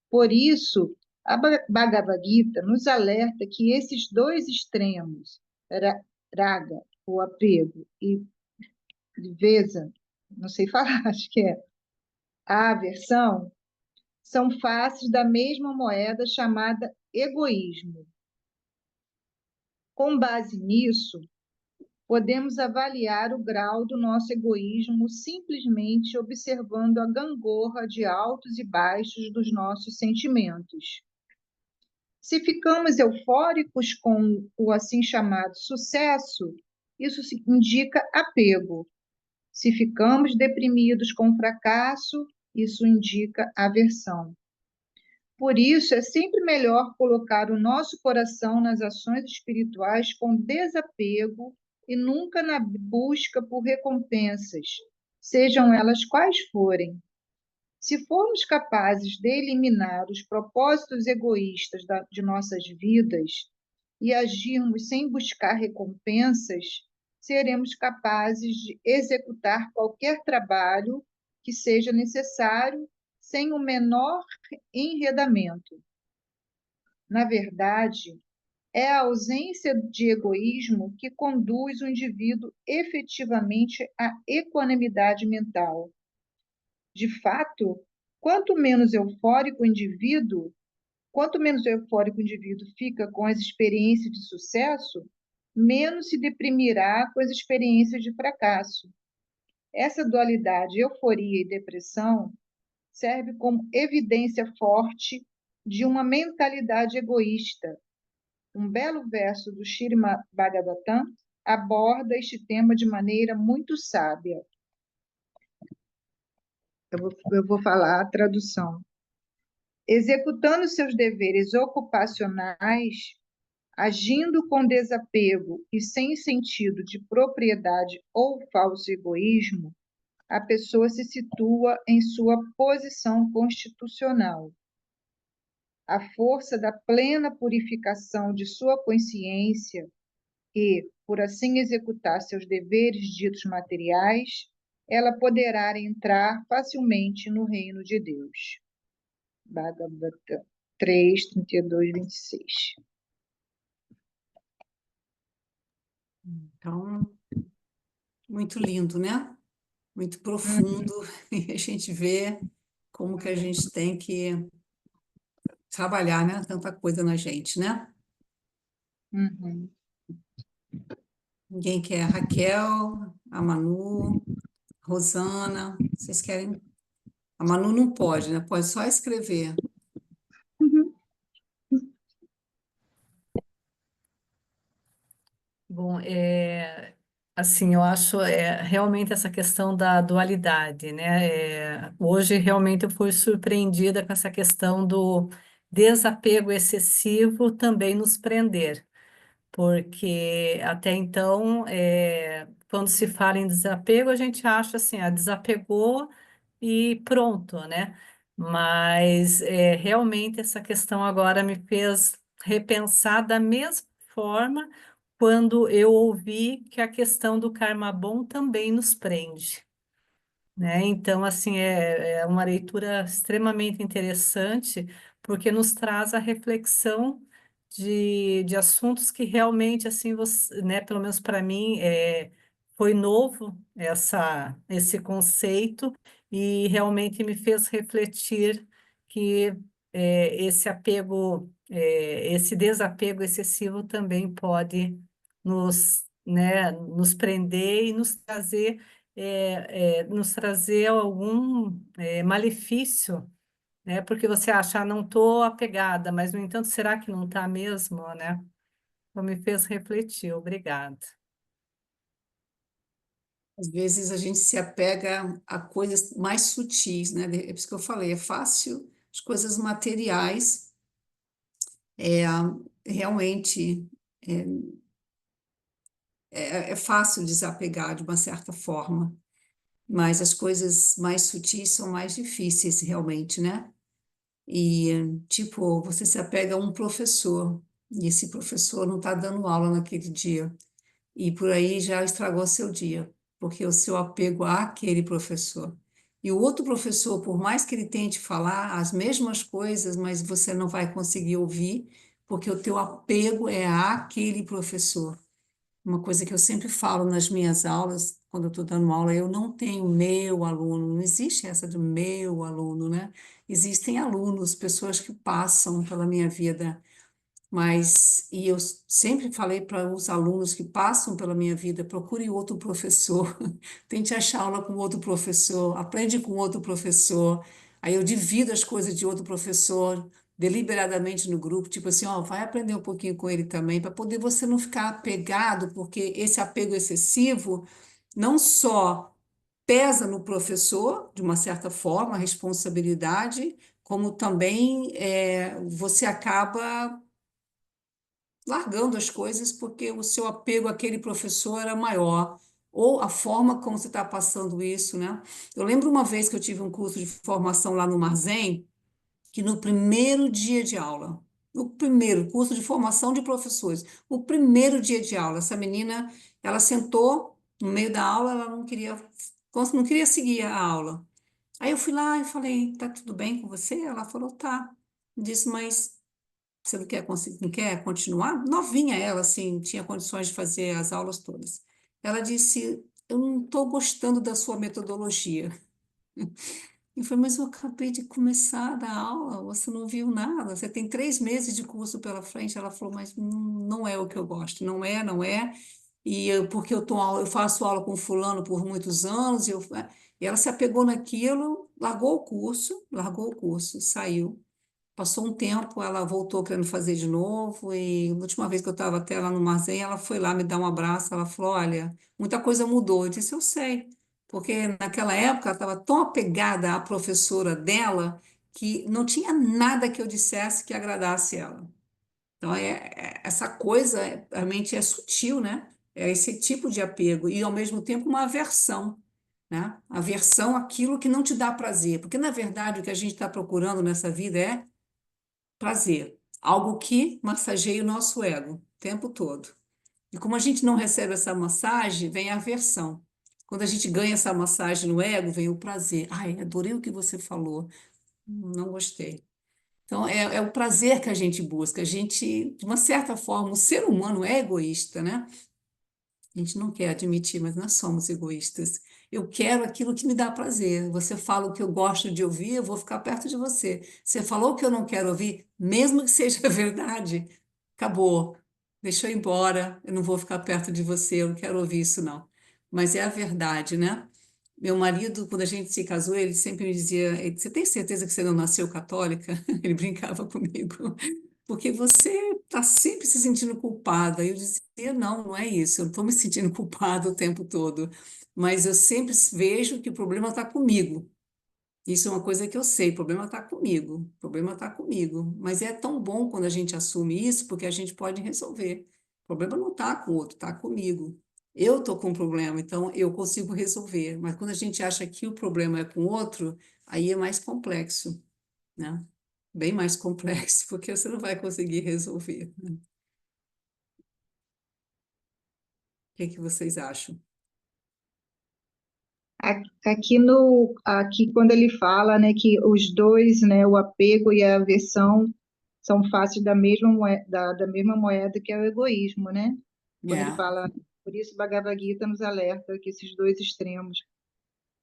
Por isso, a Bhagavad Gita nos alerta que esses dois extremos, raga, o apego, e vesa, não sei falar, acho que é, a aversão, são faces da mesma moeda chamada egoísmo. Com base nisso, podemos avaliar o grau do nosso egoísmo simplesmente observando a gangorra de altos e baixos dos nossos sentimentos. Se ficamos eufóricos com o assim chamado sucesso, isso indica apego. Se ficamos deprimidos com o fracasso, isso indica aversão. Por isso, é sempre melhor colocar o nosso coração nas ações espirituais com desapego e nunca na busca por recompensas, sejam elas quais forem. Se formos capazes de eliminar os propósitos egoístas de nossas vidas e agirmos sem buscar recompensas, seremos capazes de executar qualquer trabalho que seja necessário sem o menor enredamento. Na verdade, é a ausência de egoísmo que conduz o indivíduo efetivamente à equanimidade mental. De fato, Quanto menos eufórico o indivíduo, quanto menos eufórico o indivíduo fica com as experiências de sucesso, menos se deprimirá com as experiências de fracasso. Essa dualidade, euforia e depressão, serve como evidência forte de uma mentalidade egoísta. Um belo verso do Srimad Bhagavatam aborda este tema de maneira muito sábia. Eu vou falar a tradução. Executando seus deveres ocupacionais, agindo com desapego e sem sentido de propriedade ou falso egoísmo, a pessoa se situa em sua posição constitucional. A força da plena purificação de sua consciência e, por assim executar seus deveres ditos materiais, ela poderá entrar facilmente no reino de Deus. Bhagavatam 3, 32, 26. Então, muito lindo, né? Muito profundo, e a gente vê como que a gente tem que trabalhar, né? Tanta coisa na gente, né? Uhum. Ninguém quer a Raquel, a Manu, Rosana, vocês querem? A Manu não pode, né? Pode só escrever. Bom, assim, eu acho realmente essa questão da dualidade, né? Hoje realmente eu fui surpreendida com essa questão do desapego excessivo também nos prender, porque até então, quando se fala em desapego, a gente acha assim, desapegou e pronto, né? Mas realmente essa questão agora me fez repensar da mesma forma quando eu ouvi que a questão do karma bom também nos prende, né? Então, assim, é uma leitura extremamente interessante, porque nos traz a reflexão de assuntos que realmente, assim, você, né, pelo menos para mim, foi novo esse conceito e realmente me fez refletir que esse apego, esse desapego excessivo também pode né, nos prender e nos trazer algum malefício, né? Porque você acha, não estou apegada, mas, no entanto, será que não está mesmo, né? Então, me fez refletir. Obrigada. Às vezes a gente se apega a coisas mais sutis, né? É por isso que eu falei, é fácil, as coisas materiais, é, realmente é, é fácil desapegar de uma certa forma, mas as coisas mais sutis são mais difíceis realmente, né? E, tipo, você se apega a um professor, e esse professor não está dando aula naquele dia, e por aí já estragou seu dia, porque o seu apego àquele professor. E o outro professor, por mais que ele tente falar as mesmas coisas, mas você não vai conseguir ouvir, porque o teu apego é àquele professor. Uma coisa que eu sempre falo nas minhas aulas, quando eu estou dando aula, eu não tenho meu aluno, não existe essa de meu aluno, né? Existem alunos, pessoas que passam pela minha vida, mas, e eu sempre falei para os alunos que passam pela minha vida, procure outro professor, tente achar aula com outro professor, aprende com outro professor. Aí eu divido as coisas de outro professor deliberadamente no grupo, tipo assim, ó, vai aprender um pouquinho com ele também, para poder você não ficar apegado, porque esse apego excessivo não só pesa no professor, de uma certa forma, a responsabilidade, como também você acaba largando as coisas porque o seu apego àquele professor era maior, ou a forma como você está passando isso, né? Eu lembro uma vez que eu tive um curso de formação lá no Marzem, que no primeiro dia de aula, no primeiro curso de formação de professores, o primeiro dia de aula, essa menina, ela sentou no meio da aula, ela não queria seguir a aula. Aí eu fui lá e falei, tá tudo bem com você? Ela falou, tá. Disse, mas você não quer, não quer continuar? Novinha ela, assim, tinha condições de fazer as aulas todas. Ela disse, eu não estou gostando da sua metodologia. Eu falei, mas eu acabei de começar a dar aula, você não viu nada, você tem 3 meses de curso pela frente. Ela falou, mas não é o que eu gosto, não é, não é. Porque eu faço aula com fulano por muitos anos, e ela se apegou naquilo, largou o curso, saiu. Passou um tempo, ela voltou querendo fazer de novo, e a última vez que eu estava até lá no Marzen, ela foi lá me dar um abraço, ela falou, olha, muita coisa mudou. Eu disse, eu sei, porque naquela época ela estava tão apegada à professora dela, que não tinha nada que eu dissesse que agradasse ela. Então, essa coisa, realmente é sutil, né? É esse tipo de apego, e ao mesmo tempo uma aversão, né? Aversão àquilo que não te dá prazer, porque na verdade o que a gente está procurando nessa vida é prazer, algo que massageia o nosso ego o tempo todo. E como a gente não recebe essa massagem, vem a aversão. Quando a gente ganha essa massagem no ego, vem o prazer. Ai, adorei o que você falou. Não gostei. Então, é o prazer que a gente busca. A gente, de uma certa forma, o ser humano é egoísta, né? A gente não quer admitir, mas nós somos egoístas. Eu quero aquilo que me dá prazer. Você fala o que eu gosto de ouvir, eu vou ficar perto de você. Você falou o que eu não quero ouvir, mesmo que seja verdade, acabou. Deixa eu ir embora, eu não vou ficar perto de você, eu não quero ouvir isso, não. Mas é a verdade, né? Meu marido, quando a gente se casou, ele sempre me dizia: Você tem certeza que você não nasceu católica? Ele brincava comigo, porque você está sempre se sentindo culpada. Eu dizia: Não, não é isso, eu não estou me sentindo culpada o tempo todo, mas eu sempre vejo que o problema está comigo. Isso é uma coisa que eu sei, o problema está comigo, o problema está comigo. Mas é tão bom quando a gente assume isso, porque a gente pode resolver. O problema não está com o outro, está comigo. Eu estou com um problema, então eu consigo resolver. Mas quando a gente acha que o problema é com o outro, aí é mais complexo, né? Bem mais complexo, porque você não vai conseguir resolver, né? O que que vocês acham? Aqui quando ele fala, né, que os dois, né, o apego e a aversão são faces da mesma moeda que é o egoísmo, né? Quando ele É, fala, por isso Bhagavad Gita nos alerta que esses dois extremos,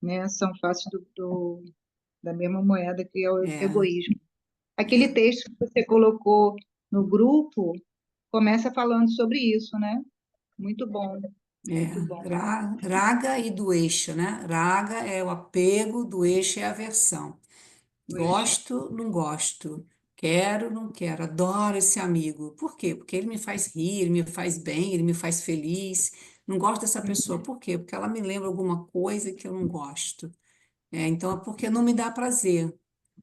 né, são faces da mesma moeda que é o é, egoísmo. Aquele texto que você colocou no grupo começa falando sobre isso, né? Muito bom, muito bom. Raga e do eixo, né? Raga é o apego, do eixo é a aversão. Poxa, Gosto, não gosto. Quero, não quero. Adoro esse amigo. Por quê? Porque ele me faz rir, ele me faz bem, ele me faz feliz. Não gosto dessa pessoa. Por quê? Porque ela me lembra alguma coisa que eu não gosto. Então, é porque não me dá prazer.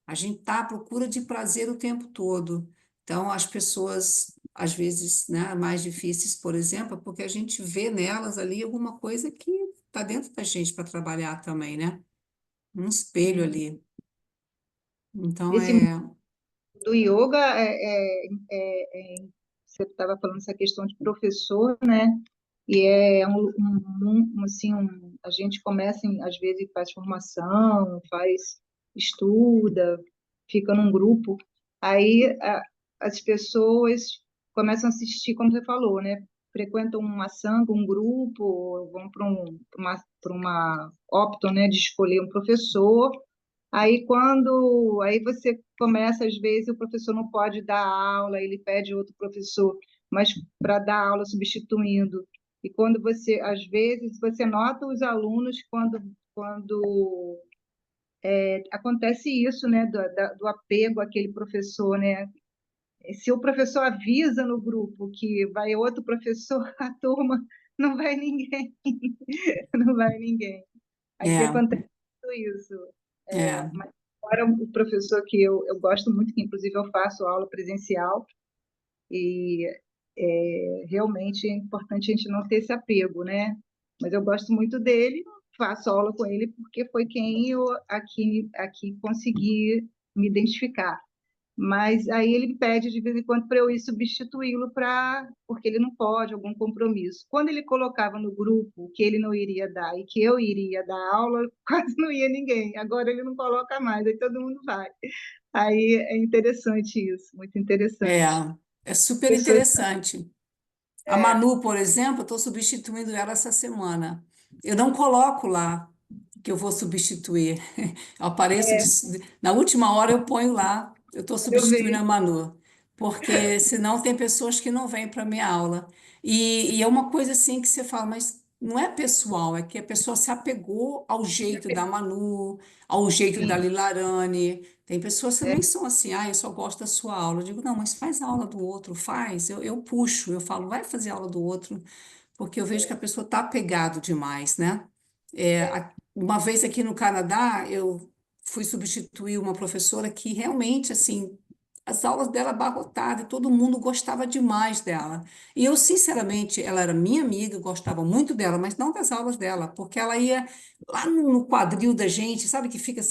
A gente está à procura de prazer o tempo todo. Então, as pessoas, às vezes, né, mais difíceis, por exemplo, é porque a gente vê nelas ali alguma coisa que está dentro da gente para trabalhar também, né? Um espelho sim. ali. Então, Esse mundo do yoga você estava falando essa questão de professor, né? E é assim, a gente começa, às vezes, faz formação, estuda, fica num grupo, aí as pessoas começam a assistir, como você falou, né? Frequentam uma sangha, um grupo, vão optam, né, de escolher um professor. Aí você começa, às vezes, o professor não pode dar aula, ele pede outro professor, mas para dar aula substituindo. E quando às vezes, você nota os alunos quando acontece isso, né, do apego àquele professor, né? Se o professor avisa no grupo que vai outro professor, a turma não vai ninguém, não vai ninguém. Aqui é, acontece isso. é, Mas agora o professor que eu gosto muito, que inclusive eu faço aula presencial, e realmente é importante a gente não ter esse apego, né? Mas eu gosto muito dele, faço aula com ele porque foi quem eu aqui consegui me identificar. Mas aí ele me pede de vez em quando para eu ir substituí-lo porque ele não pode, algum compromisso. Quando ele colocava no grupo que ele não iria dar e que eu iria dar aula, quase não ia ninguém. Agora ele não coloca mais, aí todo mundo vai. Aí é interessante isso, muito é, interessante. é super Pessoas, interessante. A Manu, por exemplo, eu estou substituindo ela essa semana. Eu não coloco lá. que eu vou substituir. Eu apareço na última hora eu ponho lá, eu estou Eu substituindo a vejo. Manu, porque senão tem pessoas que não vêm para minha aula. E é uma coisa assim que você fala, mas não é pessoal, é que a pessoa se apegou ao jeito da Manu, ao jeito da Sim, Lilarane. Tem pessoas é, também que são assim, ah, eu só gosto da sua aula. Eu digo, não, mas faz a aula do outro, faz. Eu puxo, eu falo, vai fazer a aula do outro, porque eu vejo que a pessoa está apegado demais, né? Uma vez aqui no Canadá, eu fui substituir uma professora que realmente, assim, as aulas dela abarrotadas, e todo mundo gostava demais dela. E eu, sinceramente, ela era minha amiga, eu gostava muito dela, mas não das aulas dela, porque ela ia lá no quadril da gente, sabe, que fica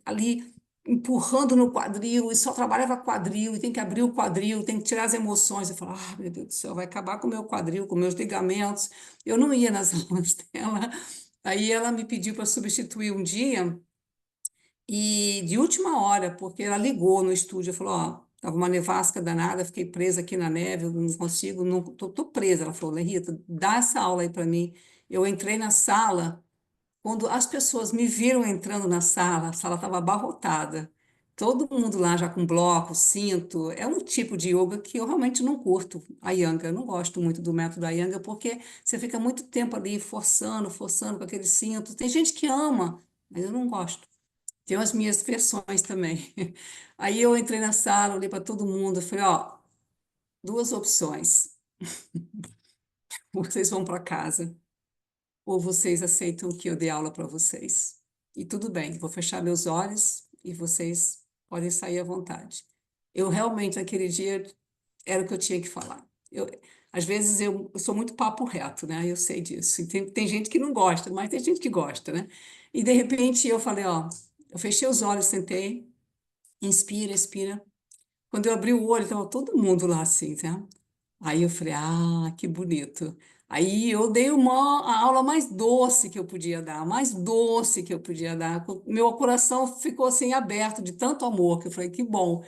ali empurrando no quadril e só trabalhava quadril, e tem que abrir o quadril, tem que tirar as emoções. Eu falava, ah, meu Deus do céu, vai acabar com o meu quadril, com meus ligamentos. Eu não ia nas aulas dela. Aí ela me pediu para substituir um dia e de última hora, porque ela ligou no estúdio e falou, ó, tava uma nevasca danada, fiquei presa aqui na neve, eu não consigo, não, tô presa. Ela falou, Rita, dá essa aula aí para mim. Eu entrei na sala, quando as pessoas me viram entrando na sala, a sala estava abarrotada. Todo mundo lá já com bloco, cinto. É um tipo de yoga que eu realmente não curto, a Iyengar. Eu não gosto muito do método da Iyengar, porque você fica muito tempo ali forçando, forçando com aquele cinto. Tem gente que ama, mas eu não gosto. Tenho as minhas versões também. Aí eu entrei na sala, olhei para todo mundo, falei, ó, duas opções. Vocês vão para casa ou vocês aceitam que eu dê aula para vocês? E tudo bem, vou fechar meus olhos e vocês podem sair à vontade. Eu realmente, naquele dia, era o que eu tinha que falar. Às vezes eu sou muito papo reto, né? Eu sei disso. E tem gente que não gosta, mas tem gente que gosta, né? E de repente eu falei, ó, eu fechei os olhos, sentei, inspira, expira. Quando eu abri o olho, estava todo mundo lá assim, né? Aí eu falei, ah, que bonito. Aí eu dei a aula mais doce que eu podia dar, a mais doce que eu podia dar. Meu coração ficou assim aberto de tanto amor, que eu falei, que bom,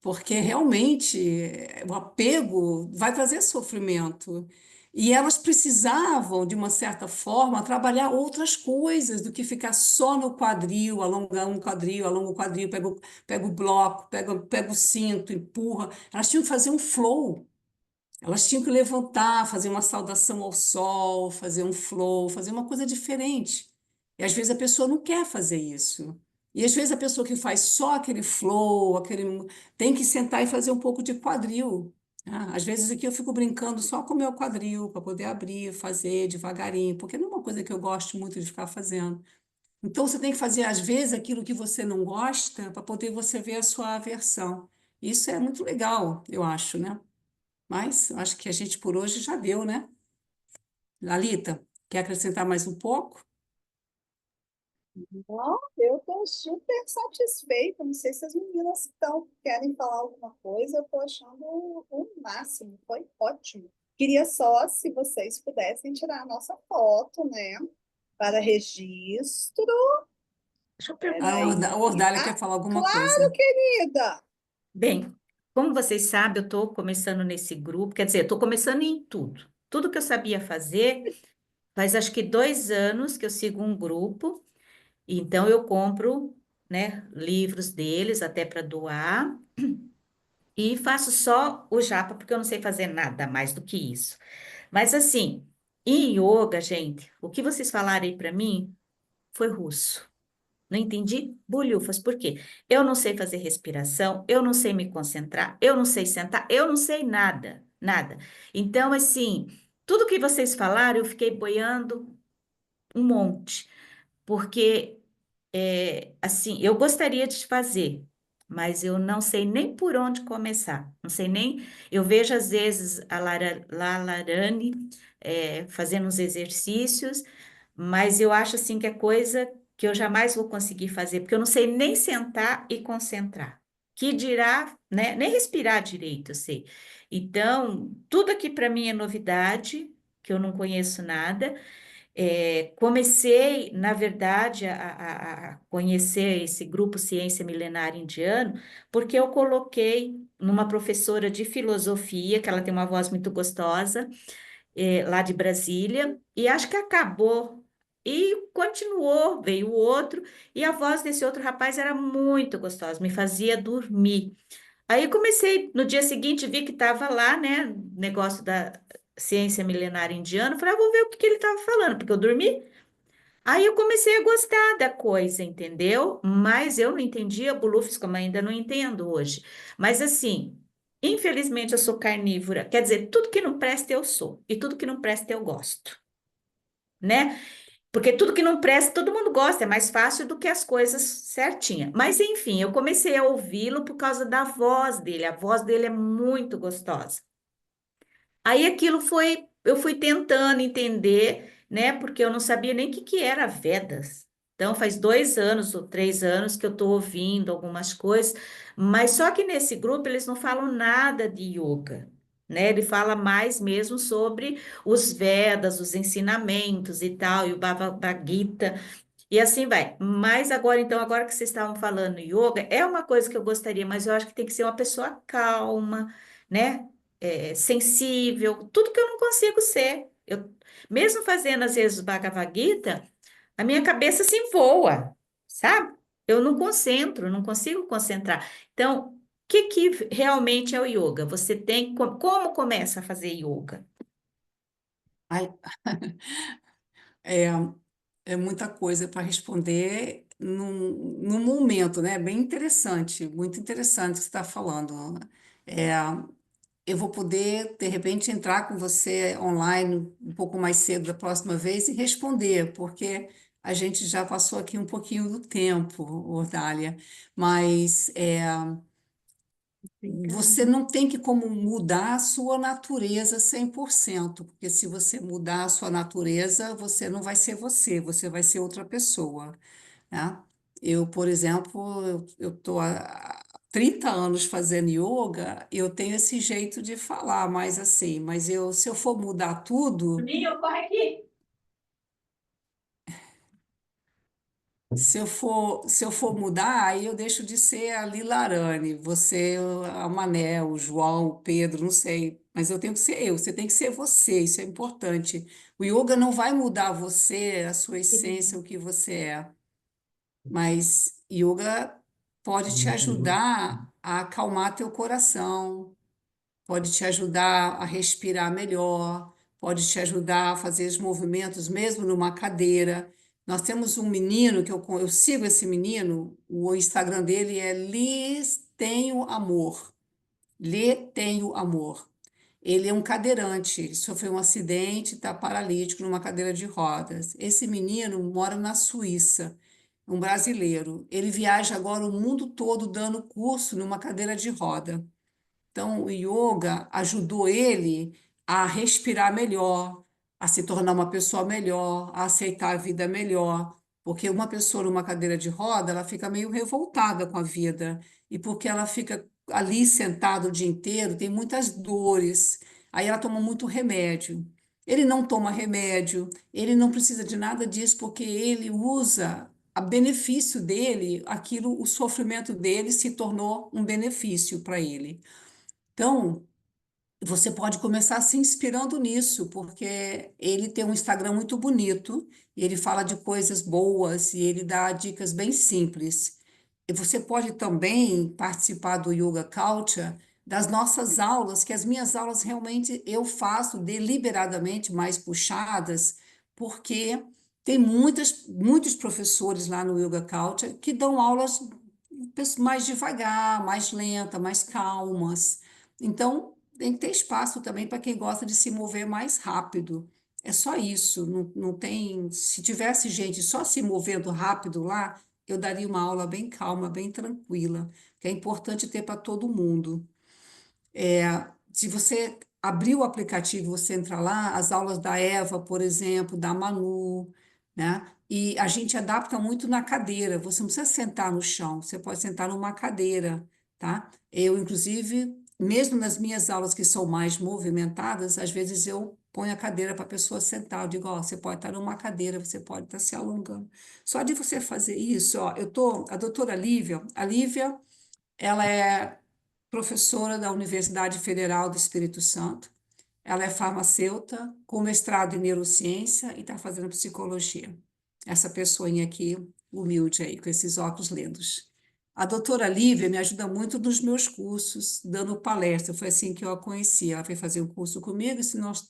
porque realmente o apego vai trazer sofrimento. E elas precisavam, de uma certa forma, trabalhar outras coisas do que ficar só no quadril, alonga o quadril, pega o bloco, pega o cinto, empurra. Elas tinham que fazer um flow. Elas tinham que levantar, fazer uma saudação ao sol, fazer um flow, fazer uma coisa diferente. E às vezes a pessoa não quer fazer isso. E às vezes a pessoa que faz só aquele flow, tem que sentar e fazer um pouco de quadril. Às vezes aqui eu fico brincando só com o meu quadril, para poder abrir, fazer devagarinho, porque não é uma coisa que eu gosto muito de ficar fazendo. Então você tem que fazer, às vezes, aquilo que você não gosta, para poder você ver a sua aversão. Isso é muito legal, eu acho, né? Mas eu acho que a gente por hoje já deu, né? Lalita, quer acrescentar mais um pouco? Não, eu estou super satisfeita. Não sei se as meninas querem falar alguma coisa. Eu estou achando o máximo. Foi ótimo. Queria só, se vocês pudessem tirar a nossa foto, né? Para registro. Deixa eu A perguntar. A Ordália quer Ah, falar alguma claro, coisa. querida! Bem, como vocês sabem, eu estou começando nesse grupo, quer dizer, eu estou começando em tudo. Tudo que eu sabia fazer, faz acho que 2 anos que eu sigo um grupo, então eu compro, né, livros deles até para doar e faço só o japa, porque eu não sei fazer nada mais do que isso. Mas assim, em yoga, gente, o que vocês falaram aí para mim foi russo. Não entendi bolhufas, por quê? Eu não sei fazer respiração, eu não sei me concentrar, eu não sei sentar, eu não sei nada, nada. Então, assim, tudo que vocês falaram, eu fiquei boiando um monte, porque, assim, eu gostaria de fazer, mas eu não sei nem por onde começar, não sei nem. Eu vejo, às vezes, a Larane, fazendo uns exercícios, mas eu acho assim que é coisa que eu jamais vou conseguir fazer, porque eu não sei nem sentar e concentrar. Que dirá, né? Nem respirar direito, eu sei. Então, tudo aqui para mim é novidade, que eu não conheço nada. Comecei, na verdade, a conhecer esse grupo Ciência Milenária Indiano, porque eu coloquei numa professora de filosofia, que ela tem uma voz muito gostosa, lá de Brasília, e acho que acabou E continuou, veio outro, e a voz desse outro rapaz era muito gostosa, me fazia dormir. Aí comecei, no dia seguinte, vi que estava lá, né, negócio da ciência milenária indiana, falei, vou ver o que ele estava falando, porque eu dormi. Aí eu comecei a gostar da coisa, entendeu? Mas eu não entendia Bolufes, como ainda não entendo hoje. Mas assim, infelizmente eu sou carnívora, quer dizer, tudo que não presta eu sou, e tudo que não presta eu gosto, né? Porque tudo que não presta, todo mundo gosta, é mais fácil do que as coisas certinhas. Mas enfim, eu comecei a ouvi-lo por causa da voz dele. A voz dele é muito gostosa. Aí aquilo foi, eu fui tentando entender, né? Porque eu não sabia nem o que que era Vedas. Então faz 2 anos ou 3 anos que eu estou ouvindo algumas coisas, mas só que nesse grupo eles não falam nada de yoga, né? Ele fala mais mesmo sobre os Vedas, os ensinamentos e tal, e o Bhagavad Gita. E assim vai. Mas agora, então, agora que vocês estavam falando yoga, é uma coisa que eu gostaria, mas eu acho que tem que ser uma pessoa calma, né? Sensível, tudo que eu não consigo ser. Eu, mesmo fazendo, às vezes, o Bhagavad Gita, a minha cabeça se voa, sabe? Eu não concentro, não consigo concentrar. Então, o que que realmente é o yoga? Você tem, como começa a fazer yoga? Ai, é, é muita coisa para responder num momento, né? Bem interessante, muito interessante o que você está falando. É, eu vou poder, de repente, entrar com você online um pouco mais cedo da próxima vez e responder, porque a gente já passou aqui um pouquinho do tempo, Ordália, mas você não tem que como mudar a sua natureza 100%, porque se você mudar a sua natureza, você não vai ser você, você vai ser outra pessoa, né? Eu, por exemplo, eu estou há 30 anos fazendo yoga, eu tenho esse jeito de falar mais assim, mas eu, se eu for mudar tudo, Minha, corre aqui. se eu for mudar, aí eu deixo de ser a Lilarane, você, a Mané, o João, o Pedro, não sei, mas eu tenho que ser eu, você tem que ser você, isso é importante. O yoga não vai mudar você, a sua essência, o que você é. Mas yoga pode te ajudar a acalmar teu coração, pode te ajudar a respirar melhor, pode te ajudar a fazer os movimentos mesmo numa cadeira. Nós temos um menino que eu sigo esse menino, o Instagram dele é Liz Tenho Amor. Lhe Tenho Amor. Ele é um cadeirante, ele sofreu um acidente, está paralítico numa cadeira de rodas. Esse menino mora na Suíça, um brasileiro. Ele viaja agora o mundo todo dando curso numa cadeira de roda. Então, o yoga ajudou ele a respirar melhor, a se tornar uma pessoa melhor, a aceitar a vida melhor. Porque uma pessoa numa cadeira de roda, ela fica meio revoltada com a vida. E porque ela fica ali sentada o dia inteiro, tem muitas dores. Aí ela toma muito remédio. Ele não toma remédio, ele não precisa de nada disso, porque ele usa a benefício dele, aquilo, o sofrimento dele se tornou um benefício para ele. Então, você pode começar se inspirando nisso, porque ele tem um Instagram muito bonito, e ele fala de coisas boas e ele dá dicas bem simples. E você pode também participar do Yoga Culture, das nossas aulas, que as minhas aulas realmente eu faço deliberadamente mais puxadas, porque tem muitos professores lá no Yoga Culture que dão aulas mais devagar, mais lenta, mais calmas. Então, tem que ter espaço também para quem gosta de se mover mais rápido. É só isso, não tem. Se tivesse gente só se movendo rápido lá, eu daria uma aula bem calma, bem tranquila, que é importante ter para todo mundo. Se você abrir o aplicativo, você entra lá, as aulas da Eva, por exemplo, da Manu, né? E a gente adapta muito na cadeira. Você não precisa sentar no chão, você pode sentar numa cadeira, tá? Eu, inclusive, mesmo nas minhas aulas que são mais movimentadas, às vezes eu ponho a cadeira para a pessoa sentar. Eu digo, ó, você pode estar numa cadeira, você pode estar se alongando. Só de você fazer isso, ó, a doutora Lívia, a Lívia, ela é professora da Universidade Federal do Espírito Santo. Ela é farmacêutica, com mestrado em neurociência e está fazendo psicologia. essa pessoinha aqui, humilde aí, com esses óculos lindos. A doutora Lívia me ajuda muito nos meus cursos, dando palestra. Foi assim que eu a conheci. Ela foi fazer um curso comigo e nós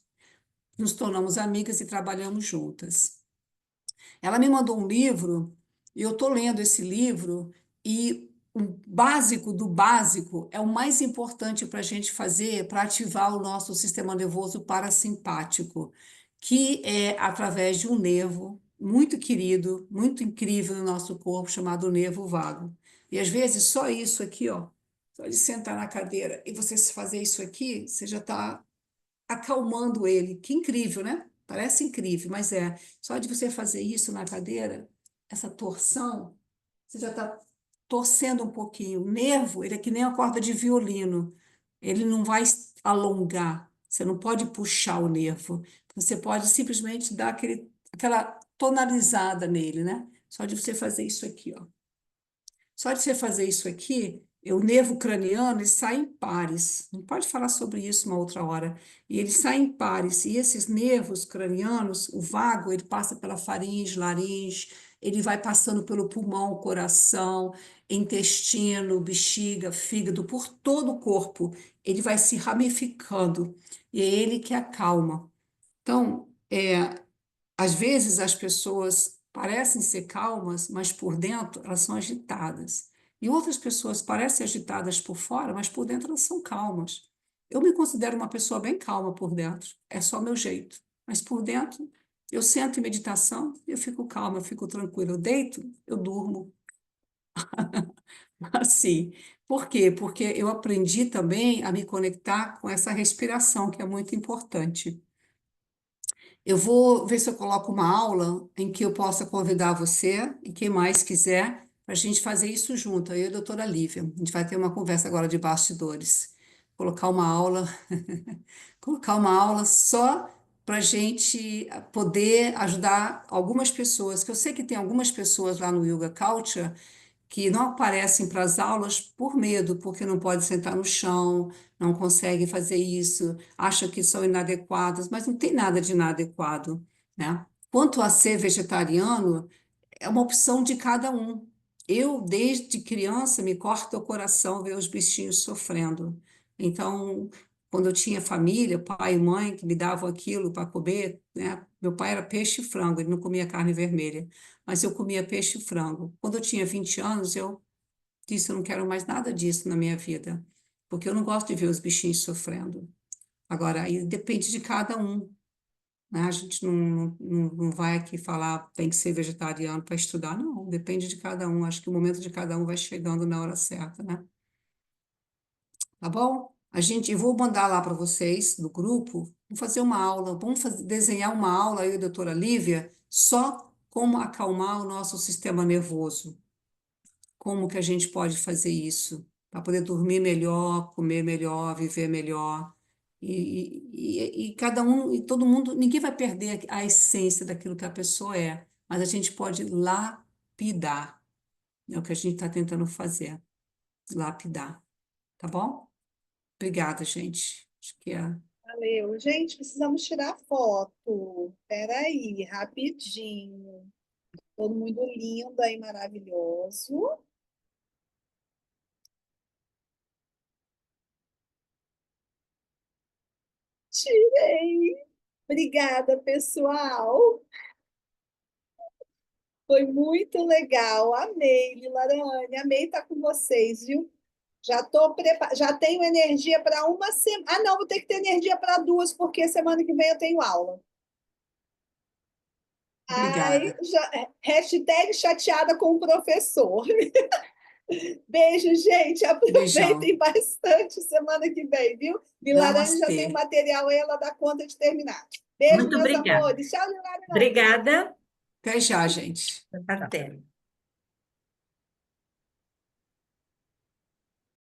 nos tornamos amigas e trabalhamos juntas. Ela me mandou um livro, e eu estou lendo esse livro, e o básico do básico é o mais importante para a gente fazer para ativar o nosso sistema nervoso parasimpático, que é através de um nervo muito querido, muito incrível no nosso corpo, chamado nervo vago. E às vezes só isso aqui, ó, só de sentar na cadeira e você fazer isso aqui, você já está acalmando ele. Que incrível, né? Parece incrível, mas é. Só de você fazer isso na cadeira, essa torção, você já está torcendo um pouquinho. O nervo, ele é que nem a corda de violino. Ele não vai alongar. Você não pode puxar o nervo. Você pode simplesmente dar aquela tonalizada nele, né? Só de você fazer isso aqui, ó. Só de você fazer isso aqui, o nervo craniano, ele sai em pares. Não pode falar sobre isso uma outra hora. E ele sai em pares. E esses nervos cranianos, o vago, ele passa pela faringe, laringe, ele vai passando pelo pulmão, coração, intestino, bexiga, fígado, por todo o corpo. Ele vai se ramificando. E é ele que acalma. Então, às vezes as pessoas parecem ser calmas, mas por dentro elas são agitadas. E outras pessoas parecem agitadas por fora, mas por dentro elas são calmas. Eu me considero uma pessoa bem calma por dentro, é só meu jeito. Mas por dentro, eu sento em meditação, eu fico calma, eu fico tranquila. Eu deito, eu durmo. Assim. Por quê? Porque eu aprendi também a me conectar com essa respiração, que é muito importante. Eu vou ver se eu coloco uma aula em que eu possa convidar você e quem mais quiser para a gente fazer isso junto, eu e a doutora Lívia. A gente vai ter uma conversa agora de bastidores. Colocar uma aula, colocar uma aula só para a gente poder ajudar algumas pessoas, que eu sei que tem algumas pessoas lá no Yoga Culture que não aparecem para as aulas por medo, porque não pode sentar no chão, não conseguem fazer isso, acham que são inadequadas, mas não tem nada de inadequado, né? Quanto a ser vegetariano, é uma opção de cada um. Eu, desde criança, me corta o coração ver os bichinhos sofrendo. Então, quando eu tinha família, pai e mãe, que me davam aquilo para comer, né? Meu pai era peixe e frango, ele não comia carne vermelha, mas eu comia peixe e frango. Quando eu tinha 20 anos, eu disse, eu não quero mais nada disso na minha vida, porque eu não gosto de ver os bichinhos sofrendo. Agora, aí depende de cada um, né? A gente não vai aqui falar tem que ser vegetariano para estudar, não, depende de cada um. Acho que o momento de cada um vai chegando na hora certa, né? Tá bom? Eu vou mandar lá para vocês, do grupo, vamos fazer uma aula, desenhar uma aula, eu e a doutora Lívia, só como acalmar o nosso sistema nervoso. Como que a gente pode fazer isso? Para poder dormir melhor, comer melhor, viver melhor. E cada um, e todo mundo, ninguém vai perder a essência daquilo que a pessoa é, mas a gente pode lapidar. É o que a gente está tentando fazer, lapidar. Tá bom? Obrigada, gente. Acho que é. Valeu. Gente, precisamos tirar foto. Espera aí, rapidinho. Todo mundo lindo e maravilhoso. Tirei. Obrigada, pessoal. Foi muito legal. Amei, Lilarane. Amei estar com vocês, viu? Já tenho energia para uma semana. Ah, não, vou ter que ter energia para duas, porque semana que vem eu tenho aula. Ai, Obrigada. hashtag chateada com o professor. Beijo, gente. Beijão. Aproveitem bastante semana que vem, viu? Lilarane já tem o Namastê. material, ela dá conta de terminar. Beijo, Muito meus obrigada. amores. Tchau, Lilarane. Obrigada. Até já, gente. Até.